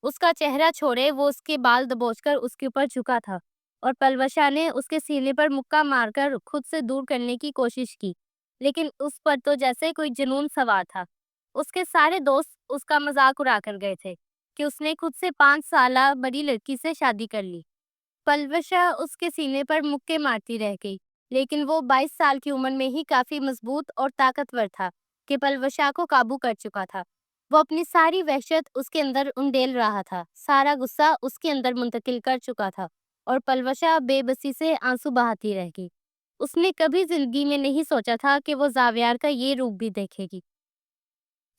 Speaker 1: اس کا چہرہ چھوڑے وہ اس کے بال دبوچ کر اس کے اوپر جھکا تھا، اور پلوشا نے اس کے سینے پر مکہ مار کر خود سے دور کرنے کی کوشش کی، لیکن اس پر تو جیسے کوئی جنون سوار تھا۔ اس کے سارے دوست اس کا مذاق اڑا کر گئے تھے کہ اس نے خود سے 5 سالہ بڑی لڑکی سے شادی کر لی۔ پلوشا اس کے سینے پر مکے مارتی رہ گئی، لیکن وہ 22 سال کی عمر میں ہی کافی مضبوط اور طاقتور تھا کہ پلوشا کو قابو کر چکا تھا۔ وہ اپنی ساری وحشت اس کے اندر انڈیل رہا تھا، سارا غصہ اس کے اندر منتقل کر چکا تھا، اور پلوشا بے بسی سے آنسو بہاتی رہ گئی۔ اس نے کبھی زندگی میں نہیں سوچا تھا کہ وہ زاویار کا یہ روپ بھی دیکھے گی۔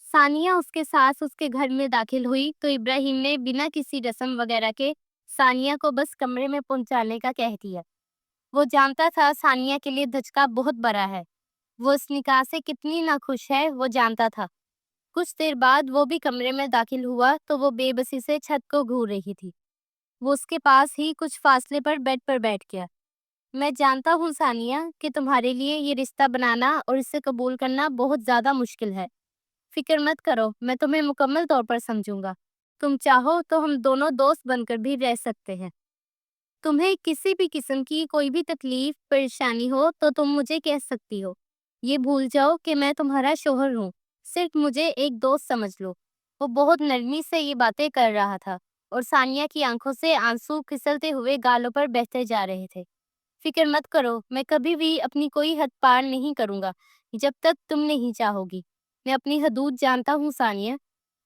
Speaker 1: ثانیہ اس کے ساتھ اس کے گھر میں داخل ہوئی تو ابراہیم نے بنا کسی رسم وغیرہ کے ثانیہ کو بس کمرے میں پہنچانے کا کہہ دیا۔ وہ جانتا تھا ثانیہ کے لیے دھچکا بہت بڑا ہے۔ وہ اس نکاح سے کتنی ناخوش ہے وہ جانتا تھا۔ کچھ دیر بعد وہ بھی کمرے میں داخل ہوا تو وہ بے بسی سے چھت کو گھور رہی تھی۔ وہ اس کے پاس ہی کچھ فاصلے پر بیڈ پر بیٹھ گیا۔ میں جانتا ہوں ثانیہ کہ تمہارے لیے یہ رشتہ بنانا اور اسے قبول کرنا بہت زیادہ مشکل ہے۔ فکر مت کرو، میں تمہیں مکمل طور پر سمجھوں گا۔ تم چاہو تو ہم دونوں دوست بن کر بھی رہ سکتے ہیں۔ تمہیں کسی بھی قسم کی کوئی بھی تکلیف پریشانی ہو تو تم مجھے کہہ سکتی ہو۔ یہ بھول جاؤ کہ میں تمہارا شوہر ہوں، صرف مجھے ایک دوست سمجھ لو۔ وہ بہت نرمی سے یہ باتیں کر رہا تھا اور ثانیہ کی آنکھوں سے آنسو کھسلتے ہوئے گالوں پر بہتے جا رہے تھے۔ فکر مت کرو، میں کبھی بھی اپنی کوئی حد پار نہیں کروں گا جب تک تم نہیں چاہو گی۔ میں اپنی حدود جانتا ہوں ثانیہ۔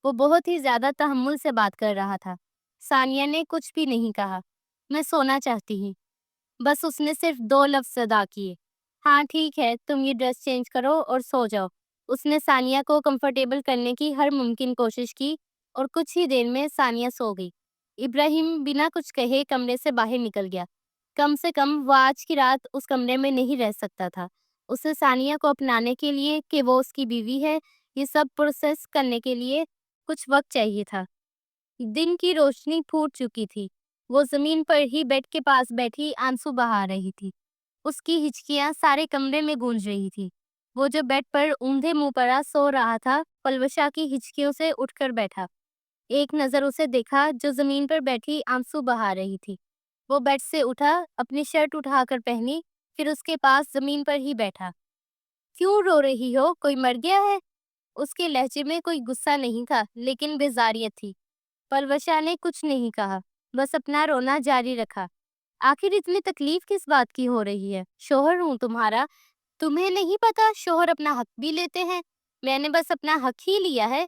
Speaker 1: وہ بہت ہی زیادہ تحمل سے بات کر رہا تھا۔ ثانیہ نے کچھ بھی نہیں کہا۔ میں سونا چاہتی ہوں، بس اس نے صرف 2 لفظ ادا کیے۔ ہاں ٹھیک ہے، تم یہ ڈریس چینج کرو اور سو جاؤ۔ اس نے ثانیہ کو کمفرٹیبل کرنے کی ہر ممکن کوشش کی اور کچھ ہی دیر میں ثانیہ سو گئی۔ ابراہیم بنا کچھ کہے کمرے سے باہر نکل گیا۔ کم سے کم وہ آج کی رات اس کمرے میں نہیں رہ سکتا تھا۔ اسے ثانیہ کو اپنانے کے لیے کہ وہ اس کی بیوی ہے، یہ سب پروسیس کرنے کے لیے کچھ وقت چاہیے تھا۔ دن کی روشنی پھوٹ چکی تھی۔ وہ زمین پر ہی بیڈ کے پاس بیٹھی آنسو بہا رہی تھی۔ اس کی ہچکیاں سارے کمرے میں گونج رہی تھی۔ وہ جو بیڈ پر اوندھے منہ پڑا سو رہا تھا، پلوشا کی ہچکیوں سے اٹھ کر بیٹھا۔ ایک نظر اسے دیکھا جو زمین پر بیٹھی آنسو بہا رہی تھی۔ وہ بیڈ سے اٹھا، اپنی شرٹ اٹھا کر پہنی، پھر اس کے پاس زمین پر ہی بیٹھا۔ کیوں رو رہی ہو؟ کوئی مر گیا ہے؟ اس کے لہجے میں کوئی غصہ نہیں تھا لیکن بیزاریت تھی۔ پلوشا نے کچھ نہیں کہا، بس اپنا رونا جاری رکھا۔ آخر اتنی تکلیف کس بات کی ہو رہی ہے؟ شوہر ہوں تمہارا، تمہیں نہیں پتا شوہر اپنا حق بھی لیتے ہیں؟ میں نے بس اپنا حق ہی لیا ہے،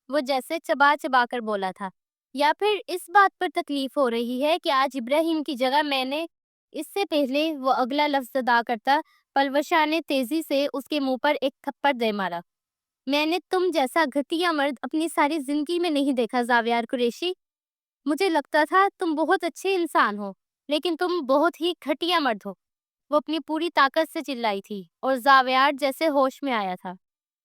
Speaker 1: وہ جیسے چبا چبا کر بولا تھا۔ یا پھر اس بات پر تکلیف ہو رہی ہے کہ آج ابراہیم کی جگہ میں نے؟ اس سے پہلے وہ اگلا لفظ ادا کرتا، پلوشا نے تیزی سے اس کے منہ پر ایک تھپڑ دے مارا۔ میں نے تم جیسا گھٹیا مرد اپنی ساری زندگی میں نہیں دیکھا زاویار قریشی۔ مجھے لگتا تھا تم بہت اچھے انسان ہو، لیکن تم بہت ہی گھٹیا مرد ہو۔ وہ اپنی پوری طاقت سے چلائی تھی اور زاویار جیسے ہوش میں آیا تھا۔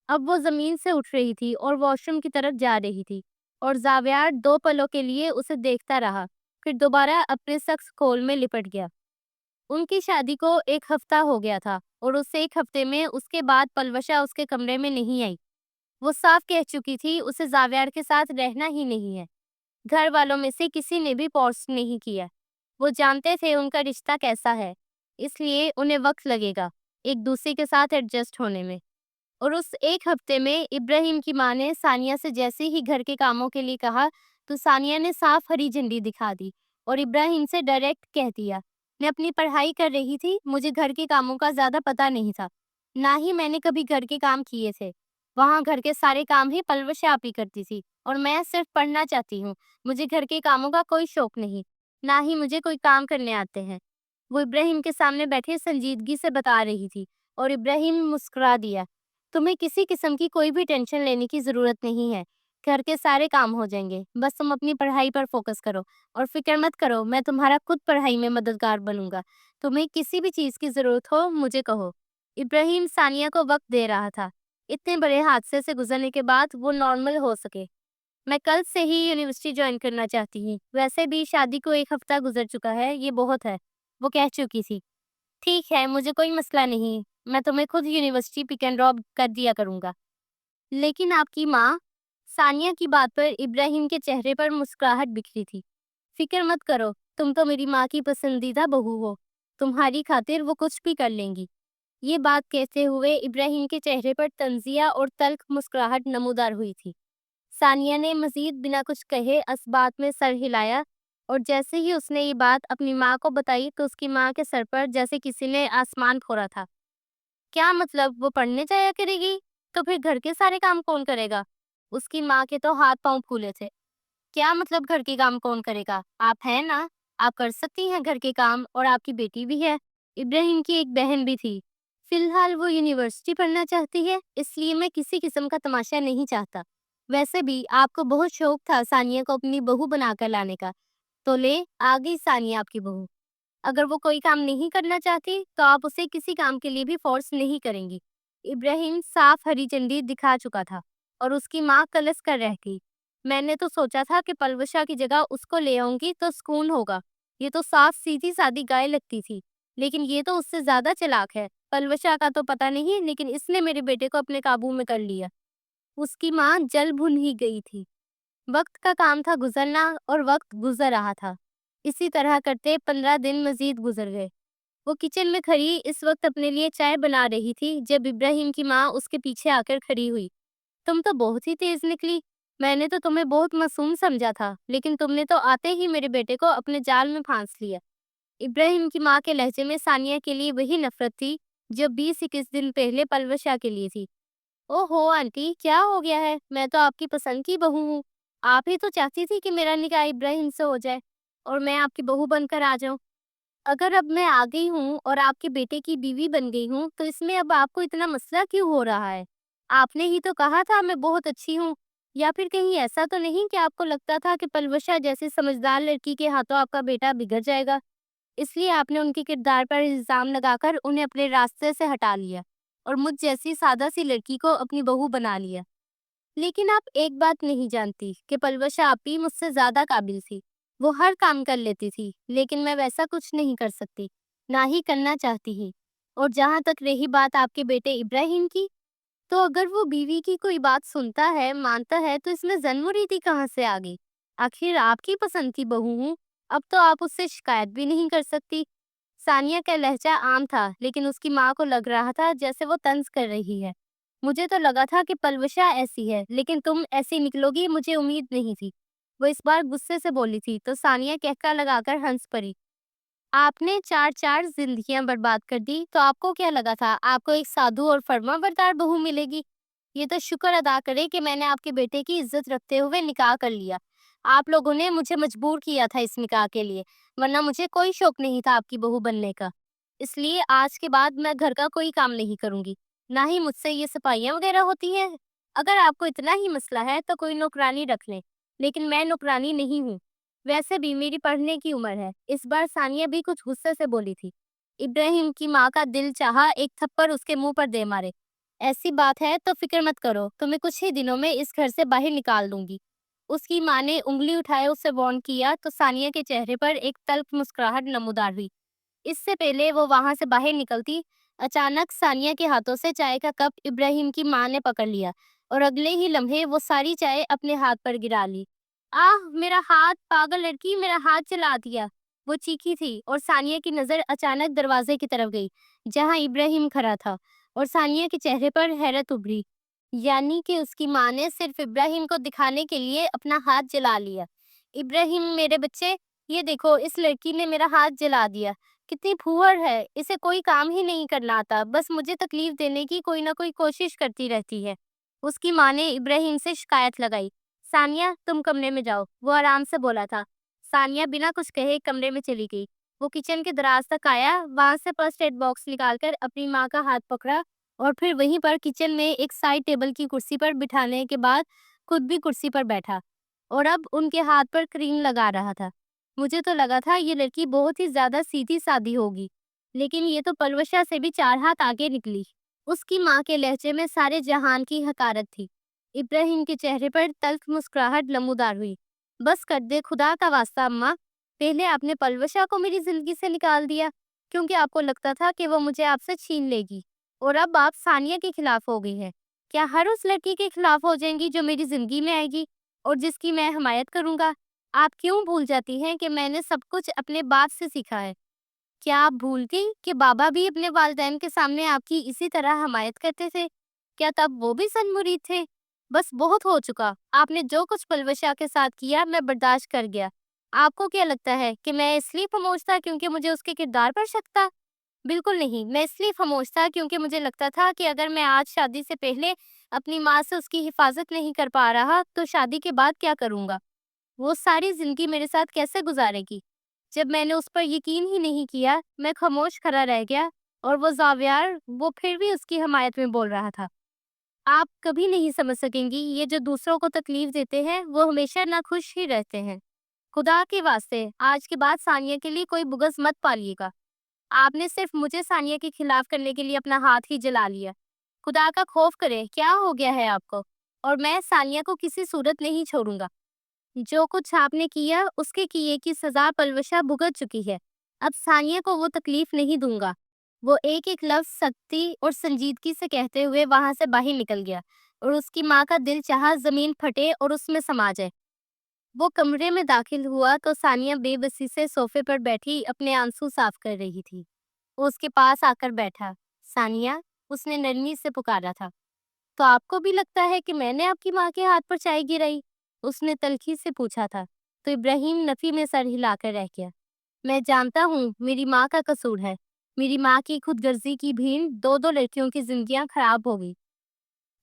Speaker 1: اب وہ زمین سے اٹھ رہی تھی اور واش روم کی طرف جا رہی تھی اور زاویار 2 پلوں کے لیے اسے دیکھتا رہا، پھر دوبارہ اپنے سخت کھول میں لپٹ گیا۔ ان کی شادی کو 1 ہفتہ ہو گیا تھا اور اس 1 ہفتے میں اس کے بعد پلوشا اس کے کمرے میں نہیں آئی۔ وہ صاف کہہ چکی تھی اسے زاویار کے ساتھ رہنا ہی نہیں ہے۔ گھر والوں میں سے کسی نے بھی فورس نہیں کیا۔ وہ جانتے تھے ان کا رشتہ کیسا ہے، اس لیے انہیں وقت لگے گا ایک دوسرے کے ساتھ ایڈجسٹ ہونے میں۔ اور اس 1 ہفتے میں ابراہیم کی ماں نے ثانیہ سے جیسے ہی گھر کے کاموں کے لیے کہا تو ثانیہ نے صاف ہری جھنڈی دکھا دی اور ابراہیم سے ڈائریکٹ کہہ دیا، میں اپنی پڑھائی کر رہی تھی، مجھے گھر کے کاموں کا زیادہ پتہ نہیں تھا، نہ ہی میں نے کبھی گھر کے کام کیے تھے۔ وہاں گھر کے سارے کام ہی پلوشا آپ ہی کرتی تھی اور میں صرف پڑھنا چاہتی ہوں، مجھے گھر کے کاموں کا کوئی شوق نہیں، نہ ہی مجھے کوئی کام کرنے آتے ہیں۔ وہ ابراہیم کے سامنے بیٹھے سنجیدگی سے بتا رہی تھی اور ابراہیم مسکرا دیا، تمہیں کسی قسم کی کوئی بھی ٹینشن لینے کی ضرورت نہیں ہے، گھر کے سارے کام ہو جائیں گے، بس تم اپنی پڑھائی پر فوکس کرو اور فکر مت کرو، میں تمہارا خود پڑھائی میں مددگار بنوں گا، تمہیں کسی بھی چیز کی ضرورت ہو مجھے کہو۔ ابراہیم ثانیہ کو وقت دے رہا تھا، اتنے بڑے حادثے سے گزرنے کے بعد وہ نارمل ہو سکے۔ میں کل سے ہی یونیورسٹی جوائن کرنا چاہتی ہوں، ویسے بھی شادی کو 1 ہفتہ گزر چکا ہے، یہ بہت ہے، وہ کہہ چکی تھی۔ ٹھیک ہے، مجھے کوئی مسئلہ نہیں، میں تمہیں خود یونیورسٹی پک اینڈ ڈراپ کر دیا کروں گا۔ لیکن آپ کی ماں؟ ثانیہ کی بات پر ابراہیم کے چہرے پر مسکراہٹ بکھری تھی۔ فکر مت کرو، تم تو میری ماں کی پسندیدہ بہو ہو، تمہاری خاطر وہ کچھ بھی کر لیں گی۔ یہ بات کہتے ہوئے ابراہیم کے چہرے پر طنزیہ اور تلخ مسکراہٹ نمودار ہوئی تھی۔ ثانیہ نے مزید بنا کچھ کہے اس بات میں سر ہلایا اور جیسے ہی اس نے یہ بات اپنی ماں کو بتائی تو اس کی ماں کے سر پر جیسے کسی نے آسمان پھوڑا تھا۔ کیا مطلب وہ پڑھنے جایا کرے گی؟ تو پھر گھر کے سارے کام کون کرے گا؟ اس کی ماں کے تو ہاتھ پاؤں پھولے تھے۔ کیا مطلب گھر کے کام کون کرے گا؟ آپ ہیں نا، آپ کر سکتی ہیں گھر کے کام، اور آپ کی بیٹی بھی ہے۔ ابراہیم کی ایک بہن بھی تھی۔ فی الحال وہ یونیورسٹی پڑھنا چاہتی ہے، اس لیے میں کسی قسم کا تماشا نہیں چاہتا۔ ویسے بھی آپ کو بہت شوق تھا ثانیہ کو اپنی بہو بنا کر لانے کا، تو لے آ گئی ثانیہ آپ کی بہو۔ اگر وہ کوئی کام نہیں کرنا چاہتی تو آپ اسے کسی کام کے لیے بھی فورس نہیں کریں گی۔ ابراہیم صاف ہری جھنڈی دکھا چکا تھا اور اس کی ماں کلس کر رہ گئی۔ میں نے تو سوچا تھا کہ پلوشا کی جگہ اس کو لے آؤں گی تو سکون ہوگا۔ یہ تو صاف سیدھی سادی گائے لگتی تھی، لیکن یہ تو اس سے زیادہ چلاک ہے۔ پلوشا کا تو پتہ نہیں، لیکن اس نے میرے بیٹے کو اپنے قابو میں کر لیا۔ اس کی ماں جل بھن ہی گئی تھی۔ وقت کا کام تھا گزرنا، اور وقت گزر رہا تھا۔ اسی طرح کرتے 15 دن مزید گزر گئے۔ وہ کچن میں کھڑی اس وقت اپنے لیے چائے بنا رہی تھی جب ابراہیم کی ماں اس کے پیچھے آ کر کھڑی ہوئی۔ تم تو بہت ہی تیز نکلی۔ میں نے تو تمہیں بہت معصوم سمجھا تھا، لیکن تم نے تو آتے ہی میرے بیٹے کو اپنے جال میں پھانس لیا۔ ابراہیم کی ماں کے لہجے میں ثانیہ کے لیے وہی نفرت تھی جو 20-21 دن پہلے پلوشا کے لیے تھی۔ او ہو آنٹی، کیا ہو گیا ہے؟ میں تو آپ کی پسند کی بہو ہوں۔ آپ ہی تو چاہتی تھی کہ میرا نکاح ابراہیم سے ہو جائے اور میں آپ کی بہو بن کر آ جاؤں۔ اگر اب میں آ گئی ہوں اور آپ کے بیٹے کی بیوی بن گئی ہوں تو اس میں اب آپ کو اتنا مسئلہ کیوں ہو رہا ہے؟ آپ نے ہی تو کہا تھا میں بہت اچھی ہوں۔ یا پھر کہیں ایسا تو نہیں کہ آپ کو لگتا تھا کہ پلوشا جیسی سمجھدار لڑکی کے ہاتھوں آپ کا بیٹا بگڑ جائے گا، اس لیے آپ نے ان کے کردار پر الزام لگا کر انہیں اپنے راستے سے ہٹا لیا اور مجھ جیسی سادہ سی لڑکی کو اپنی بہو بنا لیا؟ لیکن آپ ایک بات نہیں جانتی کہ پلوشا آپی مجھ سے زیادہ قابل تھی۔ وہ ہر کام کر لیتی تھی، لیکن میں ویسا کچھ نہیں کر سکتی، نہ ہی کرنا چاہتی ہی۔ اور جہاں تک رہی بات آپ کے بیٹے ابراہیم کی، تو اگر وہ بیوی کی کوئی بات سنتا ہے، مانتا ہے، تو اس میں زن مریدی کہاں سے آ گئی؟ آخر آپ کی پسند کی بہو ہوں، اب تو آپ اس سے شکایت بھی نہیں کر سکتی۔ ثانیہ کا لہجہ عام تھا، لیکن اس کی ماں کو لگ رہا تھا جیسے وہ طنز کر رہی ہے۔ مجھے تو لگا تھا کہ پلوشا ایسی ہے، لیکن تم ایسی نکلو گی مجھے امید نہیں تھی۔ وہ اس بار غصے سے بولی تھی تو ثانیہ کہکا لگا کر ہنس پڑی۔ آپ نے چار زندگیاں برباد کر دی، تو آپ کو کیا لگا تھا آپ کو ایک سادھو اور فرما بردار بہو ملے گی؟ یہ تو شکر ادا کرے کہ میں نے آپ کے بیٹے کی عزت رکھتے ہوئے نکاح کر لیا۔ آپ لوگوں نے مجھے مجبور کیا تھا اس نکاح کے لیے، ورنہ مجھے کوئی شوق نہیں تھا آپ کی بہو بننے کا۔ اس لیے آج کے بعد میں گھر کا کوئی کام نہیں کروں گی، نہ ہی مجھ سے یہ صفائیاں وغیرہ ہوتی ہیں۔ اگر آپ کو اتنا ہی مسئلہ ہے تو کوئی نوکرانی رکھ لیں، لیکن میں نوکرانی نہیں ہوں۔ ویسے بھی میری پڑھنے کی عمر ہے۔ اس بار ثانیہ بھی کچھ غصے سے بولی تھی۔ ابراہیم کی ماں کا دل چاہا ایک تھپڑ اس کے منہ پر دے مارے۔ ایسی بات ہے تو فکر مت کرو، تمہیں کچھ ہی دنوں میں اس گھر سے باہر نکال دوں گی۔ اس کی ماں نے انگلی اٹھائے اسے وارن کیا تو ثانیہ کے چہرے پر ایک تلخ مسکراہٹ نمودار ہوئی۔ اس سے پہلے وہ وہاں سے باہر نکلتی، اچانک ثانیہ کے ہاتھوں سے چائے کا کپ ابراہیم کی ماں نے پکڑ لیا اور اگلے ہی لمحے وہ ساری چائے اپنے ہاتھ پر گرا لی۔ آہ میرا ہاتھ، پاگل لڑکی، میرا ہاتھ جلا دیا، وہ چیخی تھی، اور ثانیہ کی نظر اچانک دروازے کی طرف گئی جہاں ابراہیم کھڑا تھا، اور ثانیہ کے چہرے پر حیرت ابھری۔ یعنی کہ اس کی ماں نے صرف ابراہیم کو دکھانے کے لیے اپنا ہاتھ جلا لیا۔ ابراہیم میرے بچے، یہ دیکھو اس لڑکی نے میرا ہاتھ جلا دیا۔ کتنی پھوہڑ ہے، اسے کوئی کام ہی نہیں کرنا آتا، بس مجھے تکلیف دینے کی کوئی نہ کوئی کوشش کرتی رہتی ہے۔ اس کی ماں نے ابراہیم سے شکایت لگائی۔ ثانیہ تم کمرے میں جاؤ، وہ آرام سے بولا تھا۔ ثانیہ بنا کچھ کہے کمرے میں چلی گئی۔ وہ کچن کے دراز تک آیا، وہاں سے فرسٹ ایڈ باکس نکال کر اپنی ماں کا ہاتھ پکڑا اور پھر وہیں پر کچن میں ایک سائڈ ٹیبل کی کرسی پر بٹھانے کے بعد خود بھی کرسی پر بیٹھا اور اب ان کے ہاتھ پر کریم لگا رہا تھا۔ مجھے تو لگا تھا یہ لڑکی بہت ہی زیادہ سیدھی سادی ہوگی، لیکن یہ تو پلوشا سے بھی 4 ہاتھ آگے نکلی۔ اس کی ماں کے لہجے میں سارے جہان کی حقارت تھی۔ ابراہیم کے چہرے پر تلخ مسکراہٹ نمودار ہوئی۔ بس کر دے خدا کا واسطہ اماں، پہلے آپ نے پلوشا کو میری زندگی سے نکال دیا کیونکہ آپ کو لگتا تھا کہ وہ مجھے آپ سے چھین لے گی، اور اب آپ ثانیہ کے خلاف ہو گئی ہیں۔ کیا ہر اس لڑکی کے خلاف ہو جائیں گی جو میری زندگی میں آئے گی اور جس کی میں حمایت کروں گا؟ آپ کیوں بھول جاتی ہیں کہ میں نے سب کچھ اپنے باپ سے سیکھا ہے؟ کیا آپ بھول گئی کہ بابا بھی اپنے والدین کے سامنے آپ کی اسی طرح حمایت کرتے تھے؟ کیا تب وہ بھی سن مرید تھے؟ بس بہت ہو چکا، آپ نے جو کچھ پلوشا کے ساتھ کیا میں برداشت کر گیا۔ آپ کو کیا لگتا ہے کہ میں اس لیے خاموش تھا کیونکہ مجھے اس کے کردار پر شک تھا؟ بالکل نہیں، میں اس لیے خاموش تھا کیونکہ مجھے لگتا تھا کہ اگر میں آج شادی سے پہلے اپنی ماں سے اس کی حفاظت نہیں کر پا رہا تو شادی کے بعد کیا کروں گا؟ وہ ساری زندگی میرے ساتھ کیسے گزارے گی؟ جب میں نے اس پر یقین ہی نہیں کیا، میں خاموش کھڑا رہ گیا اور وہ زاویار وہ پھر بھی اس کی حمایت میں بول رہا تھا۔ آپ کبھی نہیں سمجھ سکیں گی، یہ جو دوسروں کو تکلیف دیتے ہیں وہ ہمیشہ ناخوش ہی رہتے ہیں۔ خدا کے واسطے آج کے بعد ثانیہ کے لیے کوئی بغض مت پالیے گا۔ آپ نے صرف مجھے ثانیہ کے خلاف کرنے کے لیے اپنا ہاتھ ہی جلا لیا۔ خدا کا خوف کرے، کیا ہو گیا ہے آپ کو؟ اور میں ثانیہ کو کسی صورت نہیں چھوڑوں گا۔ جو کچھ آپ نے کیا اس کے کیے کی سزا پلوشا بھگت چکی ہے۔ اب ثانیہ کو وہ تکلیف نہیں دوں گا۔ وہ ایک ایک لفظ سختی اور سنجیدگی سے کہتے ہوئے وہاں سے باہر نکل گیا اور اس کی ماں کا دل چاہا زمین پھٹے اور اس میں سما جائے۔ وہ کمرے میں داخل ہوا تو ثانیہ بے بسی سے صوفے پر بیٹھی اپنے آنسو صاف کر رہی تھی۔ وہ اس کے پاس آ کر بیٹھا۔ ثانیہ، اس نے نرمی سے پکارا تھا، تو آپ کو بھی لگتا ہے کہ میں نے آپ کی ماں کے ہاتھ پر چائے گرائی؟ اس نے تلخی سے پوچھا تھا تو ابراہیم نفی میں سر ہلا کر رہ گیا۔ میں جانتا ہوں میری ماں کا قصور ہے۔ میری ماں کی خود غرضی کی بھین دو لڑکیوں کی زندگیاں خراب ہو گئی۔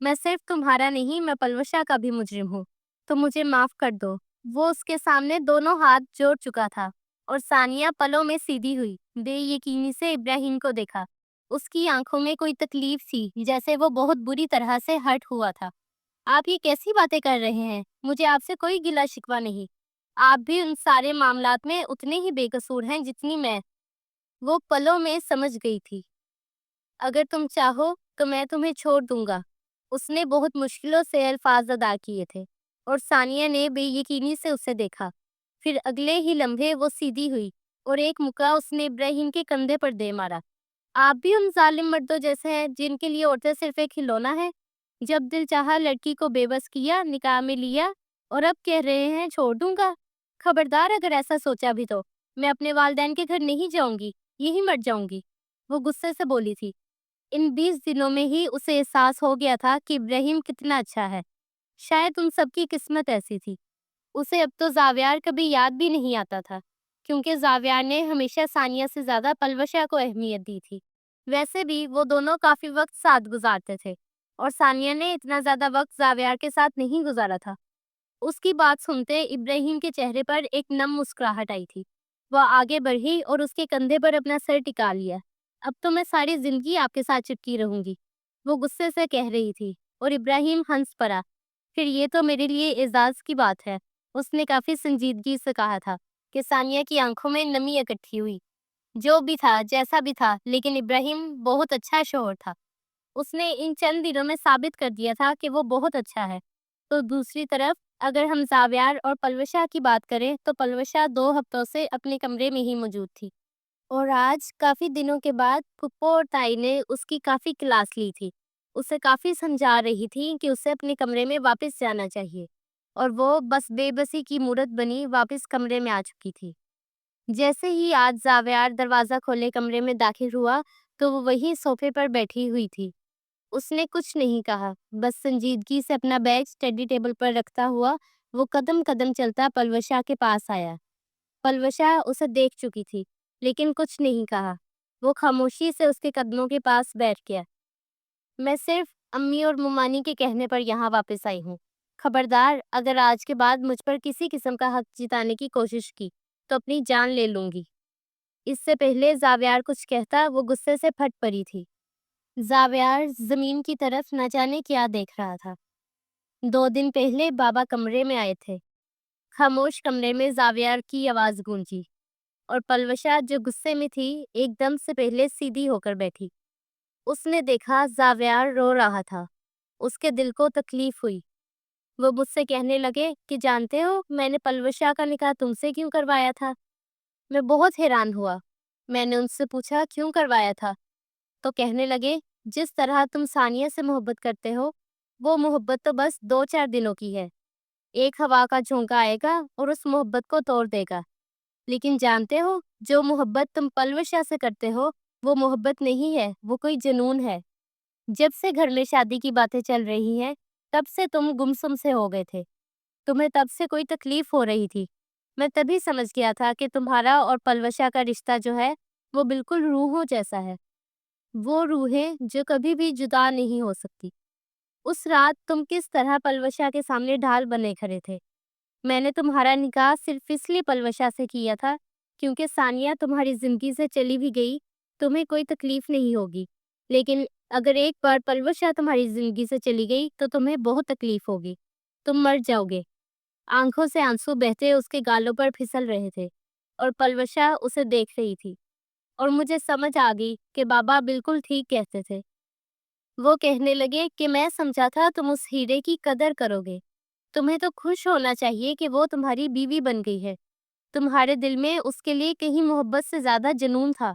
Speaker 1: میں صرف تمہارا نہیں، میں پلوشا کا بھی مجرم ہوں، تو مجھے معاف کر دو۔ وہ اس کے سامنے دونوں ہاتھ جوڑ چکا تھا اور ثانیہ پلوں میں سیدھی ہوئی بے یقینی سے ابراہیم کو دیکھا۔ اس کی آنکھوں میں کوئی تکلیف تھی، جیسے وہ بہت بری طرح سے ہرٹ ہوا تھا۔ آپ یہ کیسی باتیں کر رہے ہیں؟ مجھے آپ سے کوئی گلہ شکوہ نہیں۔ آپ بھی ان سارے معاملات میں اتنے ہی بے قصور ہیں جتنی میں۔ وہ پلوں میں سمجھ گئی تھی۔ اگر تم چاہو تو میں تمہیں چھوڑ دوں گا۔ اس نے بہت مشکلوں سے الفاظ ادا کیے تھے اور ثانیہ نے بے یقینی سے اسے دیکھا۔ پھر اگلے ہی لمحے وہ سیدھی ہوئی اور ایک مکہ اس نے ابراہیم کے کندھے پر دے مارا۔ آپ بھی ان ظالم مردوں جیسے ہیں جن کے لیے عورتیں صرف ایک کھلونا ہے۔ جب دل چاہا لڑکی کو بے بس کیا، نکاح میں لیا اور اب کہہ رہے ہیں چھوڑ دوں گا۔ خبردار، اگر ایسا سوچا بھی تو میں اپنے والدین کے گھر نہیں جاؤں گی، یہی مر جاؤں گی۔ وہ غصے سے بولی تھی۔ ان 20 دنوں میں ہی اسے احساس ہو گیا تھا کہ ابراہیم کتنا اچھا ہے۔ شاید ان سب کی قسمت ایسی تھی۔ اسے اب تو زاویار کبھی یاد بھی نہیں آتا تھا، کیونکہ زاویار نے ہمیشہ ثانیہ سے زیادہ پلوشا کو اہمیت دی تھی۔ ویسے بھی وہ دونوں کافی وقت ساتھ گزارتے تھے اور ثانیہ نے اتنا زیادہ وقت زاویار کے ساتھ نہیں گزارا تھا۔ اس کی بات سنتے ابراہیم کے چہرے پر ایک نم مسکراہٹ آئی تھی۔ وہ آگے بڑھی اور اس کے کندھے پر اپنا سر ٹکا لیا۔ اب تو میں ساری زندگی آپ کے ساتھ چپکی رہوں گی، وہ غصے سے کہہ رہی تھی اور ابراہیم ہنس پڑا۔ پھر یہ تو میرے لیے اعزاز کی بات ہے، اس نے کافی سنجیدگی سے کہا تھا کہ ثانیہ کی آنکھوں میں نمی اکٹھی ہوئی۔ جو بھی تھا، جیسا بھی تھا، لیکن ابراہیم بہت اچھا شوہر تھا۔ اس نے ان چند دنوں میں ثابت کر دیا تھا کہ وہ بہت اچھا ہے۔ تو دوسری طرف اگر ہم زاویار اور پلوشا کی بات کریں تو پلوشا 2 ہفتوں سے اپنے کمرے میں ہی موجود تھی اور آج کافی دنوں کے بعد پھپھو اور تائی نے اس کی کافی کلاس لی تھی۔ اسے کافی سمجھا رہی تھی کہ اسے اپنے کمرے میں واپس جانا چاہیے اور وہ بس بے بسی کی مورت بنی واپس کمرے میں آ چکی تھی۔ جیسے ہی آج زاویار دروازہ کھولے کمرے میں داخل ہوا تو وہ وہی صوفے پر بیٹھی ہوئی تھی۔ اس نے کچھ نہیں کہا، بس سنجیدگی سے اپنا بیگ اسٹڈی ٹیبل پر رکھتا ہوا وہ قدم قدم چلتا پلوشا کے پاس آیا۔ پلوشا اسے دیکھ چکی تھی لیکن کچھ نہیں کہا۔ وہ خاموشی سے اس کے قدموں کے پاس بیٹھ گیا۔ میں صرف امی اور ممانی کے کہنے پر یہاں واپس آئی ہوں۔ خبردار، اگر آج کے بعد مجھ پر کسی قسم کا حق جتانے کی کوشش کی تو اپنی جان لے لوں گی۔ اس سے پہلے زاویار کچھ کہتا وہ غصے سے پھٹ پڑی تھی۔ زاویار زمین کی طرف نہ جانے کیا دیکھ رہا تھا۔ 2 دن پہلے بابا کمرے میں آئے تھے۔ خاموش کمرے میں زاویار کی آواز گونجی اور پلوشا جو غصے میں تھی ایک دم سے پہلے سیدھی ہو کر بیٹھی۔ اس نے دیکھا زاویار رو رہا تھا۔ اس کے دل کو تکلیف ہوئی۔ وہ مجھ سے کہنے لگے کہ جانتے ہو میں نے پلوشا کا نکاح تم سے کیوں کروایا تھا؟ میں بہت حیران ہوا۔ میں نے ان سے پوچھا کیوں کروایا تھا؟ تو کہنے لگے جس طرح تم ثانیہ سے محبت کرتے ہو وہ محبت تو بس 2-4 دنوں کی ہے۔ ایک ہوا کا جھونکا آئے گا اور اس محبت کو توڑ دے گا۔ لیکن جانتے ہو جو محبت تم پلوشا سے کرتے ہو وہ محبت نہیں ہے، وہ کوئی جنون ہے۔ جب سے گھر میں شادی کی باتیں چل رہی ہیں تب سے تم گمسم سے ہو گئے تھے۔ تمہیں تب سے کوئی تکلیف ہو رہی تھی۔ میں تبھی سمجھ گیا تھا کہ تمہارا اور پلوشا کا رشتہ جو ہے وہ بالکل روحوں جیسا ہے۔ وہ روحیں جو کبھی بھی جدا نہیں ہو سکتی۔ اس رات تم کس طرح پلوشا کے سامنے ڈھال بنے کھڑے تھے۔ میں نے تمہارا نکاح صرف اس لیے پلوشا سے کیا تھا کیونکہ ثانیہ تمہاری زندگی سے چلی بھی گئی تمہیں کوئی تکلیف نہیں ہوگی، لیکن اگر ایک بار پلوشا تمہاری زندگی سے چلی گئی تو تمہیں بہت تکلیف ہوگی، تم مر جاؤ گے۔ آنکھوں سے آنسو بہتے اس کے گالوں پر پھسل رہے تھے اور پلوشا اسے دیکھ رہی تھی، اور مجھے سمجھ آ گئی کہ بابا بالکل ٹھیک کہتے تھے۔ وہ کہنے لگے کہ میں سمجھا تھا تم اس ہیرے کی قدر کرو گے، تمہیں تو خوش ہونا چاہیے کہ وہ تمہاری بیوی بن گئی ہے، تمہارے دل میں اس کے لیے کہیں محبت سے زیادہ جنون تھا،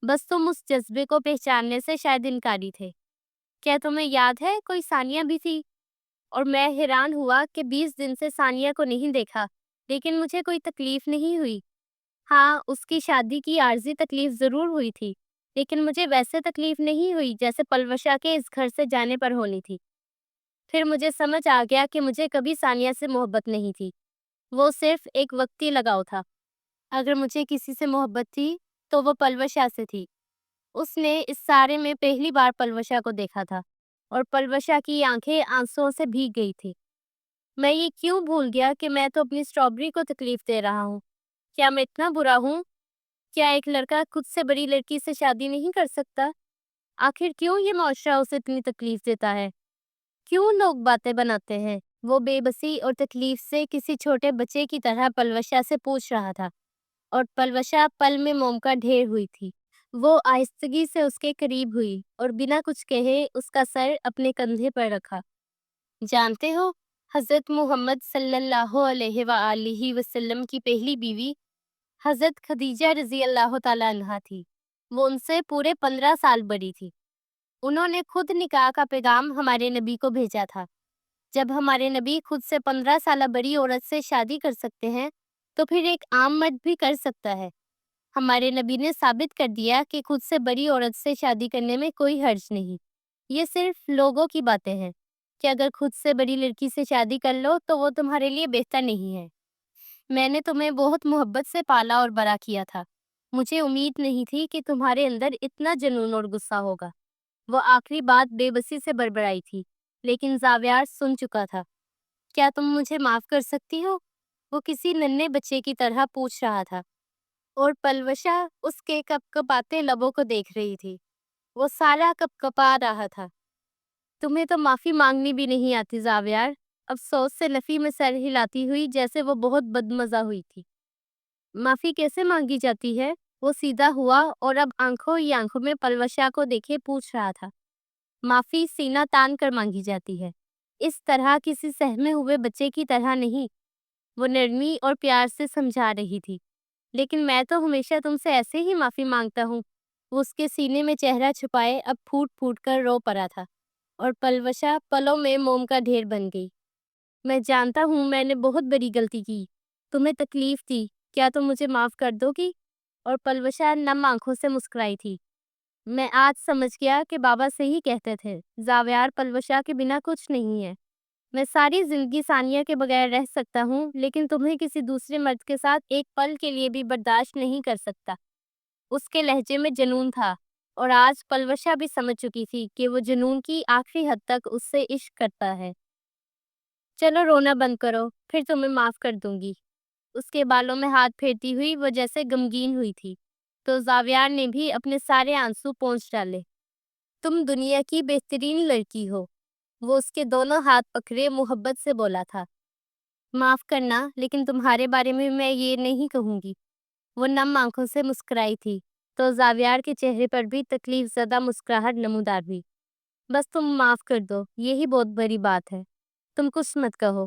Speaker 1: بس تم اس جذبے کو پہچاننے سے شاید انکاری تھے۔ کیا تمہیں یاد ہے کوئی ثانیہ بھی تھی؟ اور میں حیران ہوا کہ 20 دن سے ثانیہ کو نہیں دیکھا، لیکن مجھے کوئی تکلیف نہیں ہوئی۔ ہاں، اس کی شادی کی عارضی تکلیف ضرور ہوئی تھی، لیکن مجھے ویسے تکلیف نہیں ہوئی جیسے پلوشا کے اس گھر سے جانے پر ہونی تھی۔ پھر مجھے سمجھ آ گیا کہ مجھے کبھی ثانیہ سے محبت نہیں تھی، وہ صرف ایک وقتی لگاؤ تھا۔ اگر مجھے کسی سے محبت تھی تو وہ پلوشا سے تھی۔ اس نے اس سارے میں پہلی بار پلوشا کو دیکھا تھا، اور پلوشا کی آنکھیں آنسوؤں سے بھیگ گئی تھی۔ میں یہ کیوں بھول گیا کہ میں تو اپنی اسٹرابری کو تکلیف دے رہا ہوں؟ کیا میں اتنا برا ہوں؟ کیا ایک لڑکا خود سے بڑی لڑکی سے شادی نہیں کر سکتا؟ آخر کیوں یہ معاشرہ اسے اتنی تکلیف دیتا ہے؟ کیوں لوگ باتیں بناتے ہیں؟ وہ بے بسی اور تکلیف سے کسی چھوٹے بچے کی طرح پلوشا سے پوچھ رہا تھا، اور پلوشا پل میں موم کا ڈھیر ہوئی تھی۔ وہ آہستگی سے اس کے قریب ہوئی اور بنا کچھ کہے اس کا سر اپنے کندھے پر رکھا۔ جانتے ہو، حضرت محمد صلی اللہ علیہ وآلہ وسلم کی پہلی بیوی حضرت خدیجہ رضی اللہ تعالیٰ عنہا تھی۔ وہ ان سے پورے 15 سال بڑی تھی۔ انہوں نے خود نکاح کا پیغام ہمارے نبی کو بھیجا تھا۔ جب ہمارے نبی خود سے 15 سالہ بڑی عورت سے شادی کر سکتے ہیں تو پھر ایک عام مرد بھی کر سکتا ہے۔ ہمارے نبی نے ثابت کر دیا کہ خود سے بڑی عورت سے شادی کرنے میں کوئی حرج نہیں۔ یہ صرف لوگوں کی باتیں ہیں کہ اگر خود سے بڑی لڑکی سے شادی کر لو تو وہ تمہارے لیے بہتر نہیں ہے۔ میں نے تمہیں بہت محبت سے پالا اور بڑا کیا تھا۔ مجھے امید نہیں تھی کہ تمہارے اندر اتنا جنون اور غصہ ہوگا۔ وہ آخری بات بے بسی سے بڑبڑائی تھی، لیکن زاویار سن چکا تھا۔ کیا تم مجھے معاف کر سکتی ہو؟ وہ کسی ننھے بچے کی طرح پوچھ رہا تھا، اور پلوشا اس کے کپ کپاتے لبوں کو دیکھ رہی تھی۔ وہ سارا کپ کپا رہا تھا۔ تمہیں تو معافی مانگنی بھی نہیں آتی زاویار، افسوس سے نفی میں سر ہلاتی ہوئی جیسے وہ بہت بدمزہ ہوئی تھی۔ معافی کیسے مانگی جاتی ہے؟ وہ سیدھا ہوا اور اب آنکھوں ہی آنکھوں میں پلوشا کو دیکھے پوچھ رہا تھا۔ معافی سینہ تان کر مانگی جاتی ہے، اس طرح کسی سہمے ہوئے بچے کی طرح نہیں۔ وہ نرمی اور پیار سے سمجھا رہی تھی۔ لیکن میں تو ہمیشہ تم سے ایسے ہی معافی مانگتا ہوں۔ وہ اس کے سینے میں چہرہ چھپائے اب پھوٹ پھوٹ کر رو پڑا تھا، اور پلوشا پلوں میں موم کا ڈھیر بن گئی۔ میں جانتا ہوں میں نے بہت بڑی غلطی کی، تمہیں تکلیف دی، کیا تم مجھے معاف کر دو گی؟ اور پلوشا نم آنکھوں سے مسکرائی تھی۔ میں آج سمجھ گیا کہ بابا صحیح کہتے تھے، زاویار پلوشا کے بنا کچھ نہیں ہے۔ میں ساری زندگی ثانیہ کے بغیر رہ سکتا ہوں، لیکن تمہیں کسی دوسرے مرد کے ساتھ ایک پل کے لیے بھی برداشت نہیں کر سکتا۔ اس کے لہجے میں جنون تھا، اور آج پلوشا بھی سمجھ چکی تھی کہ وہ جنون کی آخری حد تک اس سے عشق کرتا ہے۔ چلو رونا بند کرو، پھر تمہیں معاف کر دوں گی۔ اس کے بالوں میں ہاتھ پھیرتی ہوئی وہ جیسے غمگین ہوئی تھی، تو زاویار نے بھی اپنے سارے آنسو پونچھ ڈالے۔ تم دنیا کی بہترین لڑکی ہو، وہ اس کے دونوں ہاتھ پکڑے محبت سے بولا تھا۔ معاف کرنا، لیکن تمہارے بارے میں یہ نہیں کہوں گی۔ وہ نم آنکھوں سے مسکرائی تھی، تو زاویار کے چہرے پر بھی تکلیف زدہ مسکراہٹ نمودار ہوئی۔ بس تم معاف کر دو، یہی بہت بڑی بات ہے، تم کچھ مت کہو۔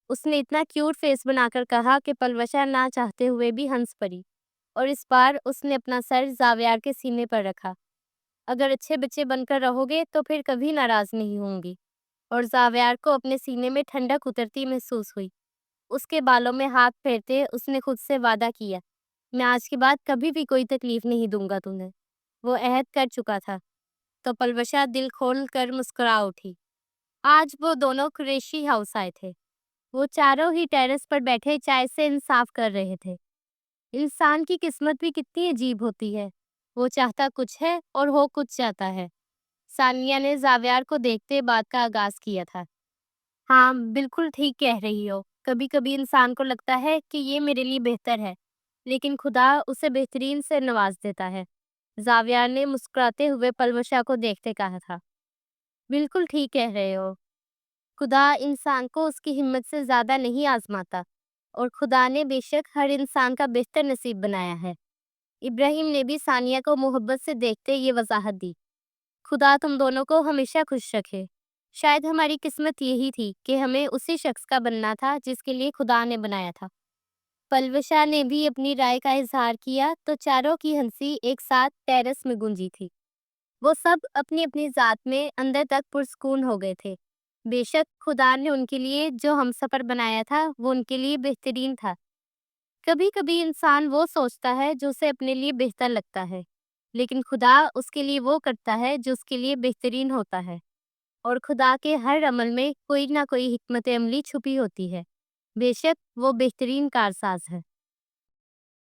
Speaker 1: اس نے اتنا کیوٹ فیس بنا کر کہا کہ پلوشا نہ چاہتے ہوئے بھی ہنس پڑی، اور اس بار اس نے اپنا سر زاویار کے سینے پر رکھا۔ اگر اچھے بچے بن کر رہو گے تو پھر کبھی ناراض نہیں ہوں گی۔ اور زاویار کو اپنے سینے میں ٹھنڈک اترتی محسوس ہوئی۔ اس کے بالوں میں ہاتھ پھیرتے اس نے خود سے وعدہ کیا، میں آج کے بعد کبھی بھی کوئی تکلیف نہیں دوں گا تمہیں۔ وہ عہد کر چکا تھا، تو پلوشا دل کھول کر مسکرا اٹھی۔ آج وہ دونوں قریشی ہاؤس آئے تھے۔ وہ چاروں ہی ٹیرس پر بیٹھے چائے سے انصاف کر رہے تھے۔ انسان کی قسمت بھی کتنی عجیب ہوتی ہے، وہ چاہتا کچھ ہے اور ہو کچھ جاتا ہے۔ ثانیہ نے زاویار کو دیکھتے بات کا آغاز کیا تھا۔ ہاں، بالکل ٹھیک کہہ رہی ہو، کبھی کبھی انسان کو لگتا ہے کہ یہ میرے لیے بہتر ہے، لیکن خدا اسے بہترین سے نواز دیتا ہے۔ زاویہ نے مسکراتے ہوئے پلوشا کو دیکھتے کہا تھا، بالکل ٹھیک کہہ رہے ہو۔ خدا انسان کو اس کی ہمت سے زیادہ نہیں آزماتا، اور خدا نے بے شک ہر انسان کا بہتر نصیب بنایا ہے۔ ابراہیم نے بھی ثانیہ کو محبت سے دیکھتے یہ وضاحت دی، خدا تم دونوں کو ہمیشہ خوش رکھے۔ شاید ہماری قسمت یہی تھی کہ ہمیں اسی شخص کا بننا تھا جس کے لیے خدا نے بنایا تھا۔ پلوشا نے بھی اپنی رائے کا اظہار کیا تو چاروں کی ہنسی ایک ساتھ ٹیرس میں گونجی تھی۔ وہ سب اپنی اپنی ذات میں اندر تک پرسکون ہو گئے تھے۔ بے شک خدا نے ان کے لیے جو ہم سفر بنایا تھا وہ ان کے لیے بہترین تھا۔ کبھی کبھی انسان وہ سوچتا ہے جو اسے اپنے لیے بہتر لگتا ہے، لیکن خدا اس کے لیے وہ کرتا ہے جو اس کے لیے بہترین ہوتا ہے، اور خدا کے ہر عمل میں کوئی نہ کوئی حکمت عملی چھپی ہوتی ہے۔ بے شک وہ بہترین کارساز ہے۔